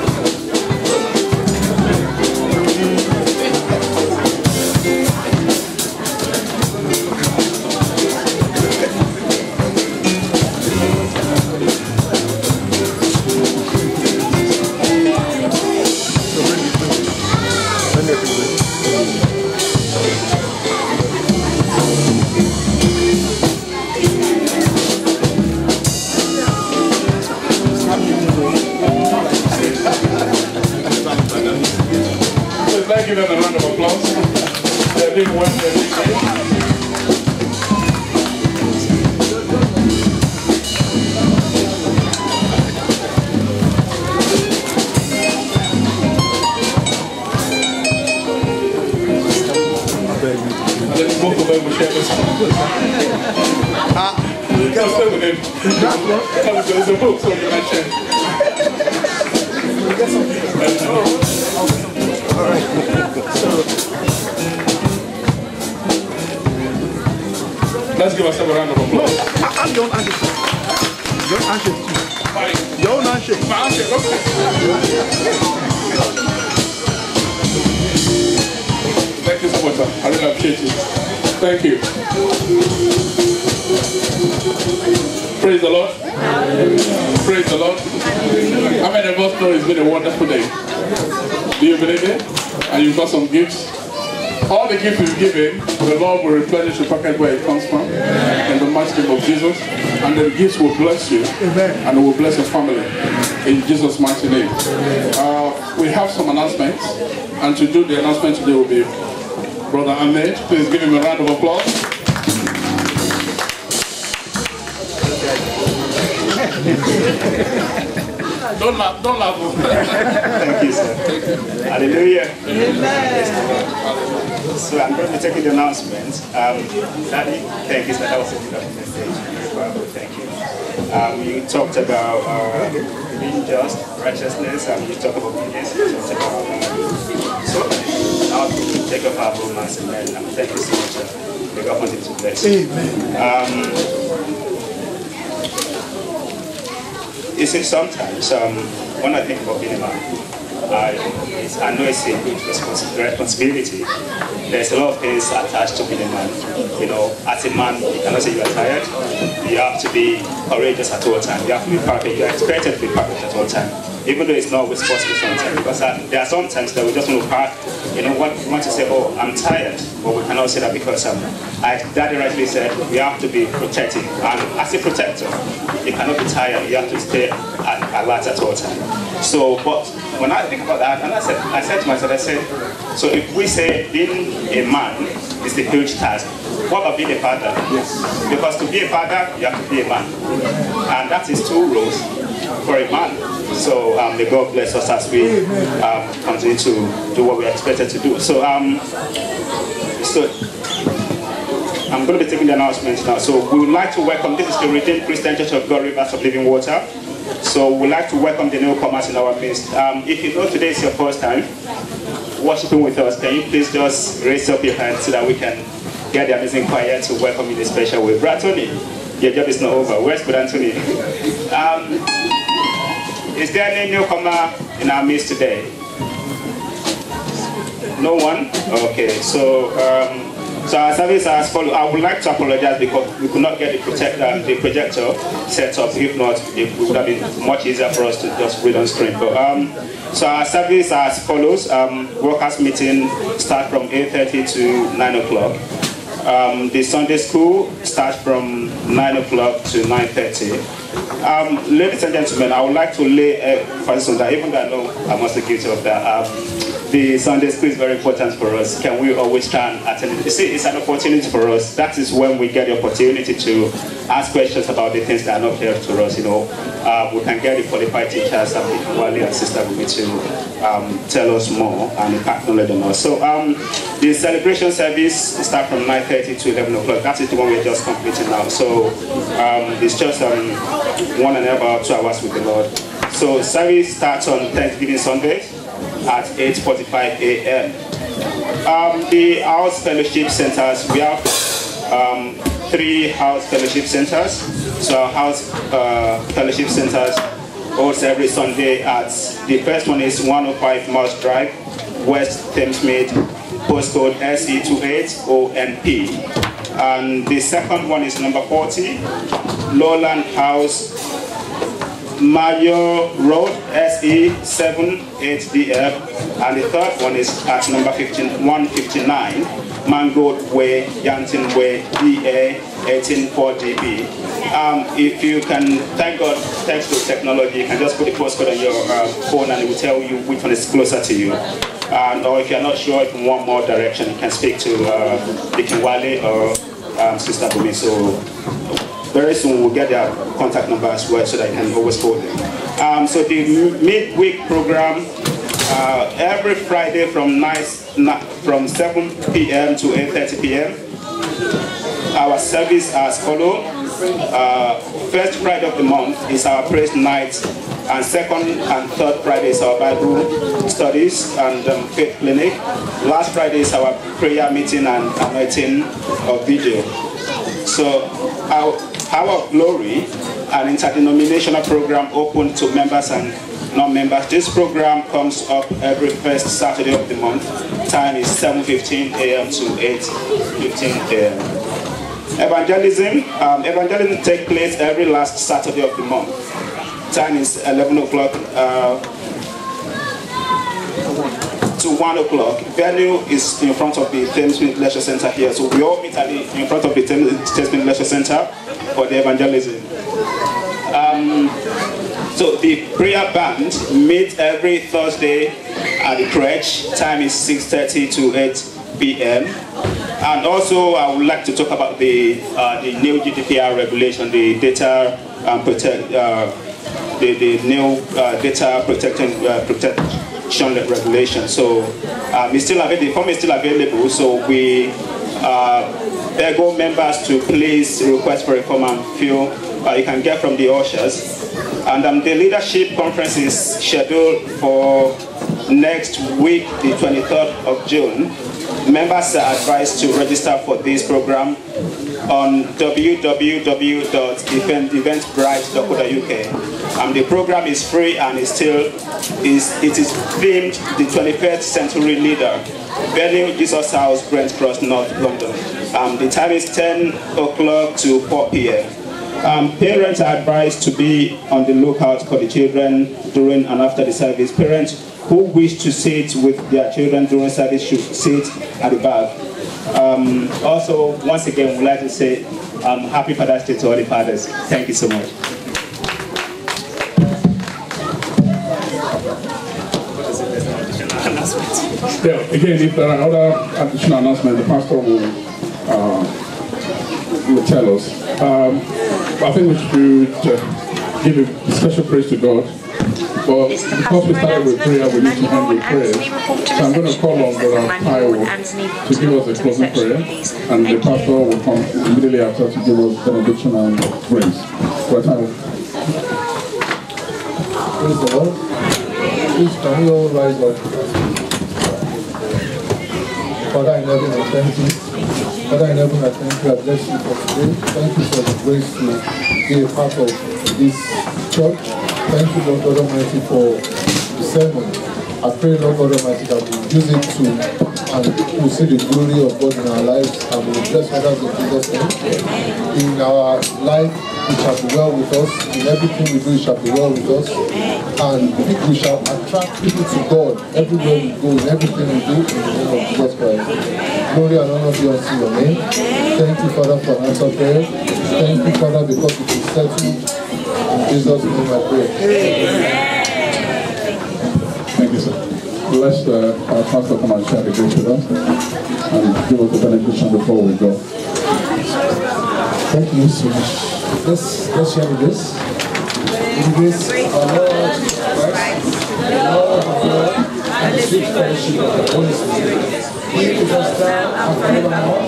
Give them a round of applause. They're doing well. Let's move away with Shepherd's. You can't stay with him. There's a book, so you can share. All right. Let's give ourselves a round of applause. I'm your own handshake. Your own handshake too. Your own handshake. My handshake, okay. Thank you so much, sir. I really appreciate it. Thank you. Praise the Lord. Praise the Lord. How many of us know it's been a wonderful day? Do you believe it? And you've got some gifts. All the gifts you've given, the Lord will replenish the pocket where it comes from. In the mighty name of Jesus. And the gifts will bless you. And it will bless your family. In Jesus' mighty name. We have some announcements. And to do the announcement today will be Brother Ahmed. Please give him a round of applause. Don't laugh. Thank you, sir. Hallelujah. Amen. So I'm going to be taking the announcement. Daddy, thank you, sir. That was a beautiful message. Thank you. You talked about being just, righteousness, and you talked about obedience. You talked about how to take up our romance. Amen. Thank you so much. May God continue to bless you. Amen. You see, sometimes when I think about being a man, I know it's a responsibility. There's a lot of things attached to being a man. You know, as a man, you cannot say you are tired. You have to be courageous at all times. You have to be perfect. You are expected to be perfect at all times. Even though it's not always possible sometimes. Because there are some times that we just want to park, you know, want to say, oh, I'm tired. But we cannot say that because, as Daddy rightly said, we have to be protective. And as a protector, you cannot be tired. You have to stay alert at all times. So, but when I think about that, and I said to myself, so if we say being a man is a huge task, what about being a father? Yes. Because to be a father, you have to be a man. And that is 2 roles for a man. So may God bless us as we continue to do what we are expected to do. So I'm going to be taking the announcements now. So we would like to welcome, this is the Redeemed Christian Church of God, Rivers of Living Water. So we'd like to welcome the newcomers in our midst. If you know today is your first time worshiping with us, can you please just raise up your hand so that we can get the amazing choir to welcome you in a special way. Brother Tony. Your job is not over. Where's Brother Anthony? Is there any newcomer in our midst today? No one? Okay, so so our service as follows. I would like to apologize because we could not get the projector set up. If not, it would have been much easier for us to just read on screen. But so our service as follows. Workers meeting start from 8:30 to 9 o'clock. The Sunday school starts from 9 o'clock to 9:30. Ladies and gentlemen, I would like to lay emphasis on that, even though I know I'm also guilty of that. The Sunday school is very important for us. Can we always try and attend it? You see, it's an opportunity for us. That is when we get the opportunity to ask questions about the things that are not clear to us. You know, we can get the qualified teachers and Wale and Sister Bumi to tell us more and impact knowledge on us. So the celebration service starts from 9:30 to 11 o'clock. That is the one we're just completing now. So it's just 1.5 or 2 hours with the Lord. So service starts on Thanksgiving Sunday at 8:45 a.m. The house fellowship centers, we have 3 house fellowship centers. So our house fellowship centers holds every Sunday at, the first one is 105 Moss Drive, West Thamesmead, postcode SE28ONP. And the second one is number 40, Lowland House, Mayo Road, SE78DF, and the third one is at number 159, Mangold Way, Yanton Way, DA 184DB. If you can, thank God, thanks to technology, you can just put the postcode on your phone and it will tell you which one is closer to you. Or if you're not sure, if you want more direction, you can speak to Deacon Wale or Sister Bumi. So very soon we'll get their contact number as well so that you can always call them. So the midweek program, every Friday from 7 p.m. to 8:30 p.m. Our service as follows. First Friday of the month is our praise night, and second and third Friday is our Bible studies and faith clinic. Last Friday is our prayer meeting and anointing of video. So our Hour of Glory, an interdenominational program open to members and non-members. This program comes up every first Saturday of the month. Time is 7:15 a.m. to 8:15 a.m. Evangelism takes place every last Saturday of the month. Time is 11 o'clock to 1 o'clock. Venue is in front of the Thamesmead Leisure Center here. So we all meet in front of the Thamesmead Leisure Center for the evangelism. So the prayer band meets every Thursday at the crèche. Time is 6:30 to 8 p.m. And also I would like to talk about the new GDPR regulation, the data the new data protection regulation. So it's still the form is still available. So we beg all members to please request for a form and fill. You can get from the ushers. And the leadership conference is scheduled for next week, the 23rd of June. Members are advised to register for this program on www.eventbrite.co.uk. The program is free and it is themed the 21st Century Leader. Venue Jesus House, Brent Cross, North London. The time is 10 o'clock to 4 p.m. Parents are advised to be on the lookout for the children during and after the service. Parents who wish to sit with their children during service should sit at the back. Also, once again, we'd like to say Happy Father's Day to all the fathers. Thank you so much. Yeah, again, if there are other additional announcements, the pastor will tell us. I think we should give a special praise to God. But because we started with prayer, we need to end with prayer. So I'm going to call on Brother Kyle to give us a closing prayer, and the pastor will come immediately after to give us benediction and grace. Brother Kyle. Praise the Lord. Please can we all rise up? Father in heaven, I thank you Father in heaven, I thank you. I bless you for today. Thank you for the grace to be a part of this church. Thank you, Lord God Almighty, for the sermon. I pray, Lord God Almighty, that we use it to and we'll see the glory of God in our lives, and we will bless others in Jesus' name. In our life, it shall be well with us. In everything we do, it shall be well with us. And we shall attract people to God everywhere we go, in everything we do, in the name of Jesus Christ. Glory and honor be unto your name. Thank you, Father, for an answer prayer. Thank you, Father, because it is settled. In Jesus' name I pray. Thank you, sir. Let's our pastor come and share the grace with us and give us the benediction before we go. Thank you so much. Let's share the grace. In the grace of our Lord Jesus Christ, the love of God, and the sweet fellowship of the Holy Spirit, be with us now and forevermore.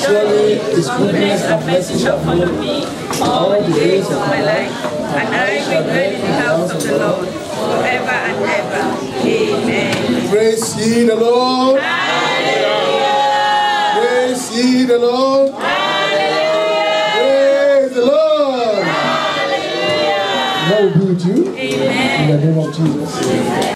Surely His goodness and mercy shall follow me all the days of my life, and I will dwell in the house of the Lord forever and ever. Amen. Praise ye the Lord. Hallelujah. Praise ye the Lord. Hallelujah. Praise the Lord. Hallelujah. God will be with you. Amen. In the name of Jesus. Amen.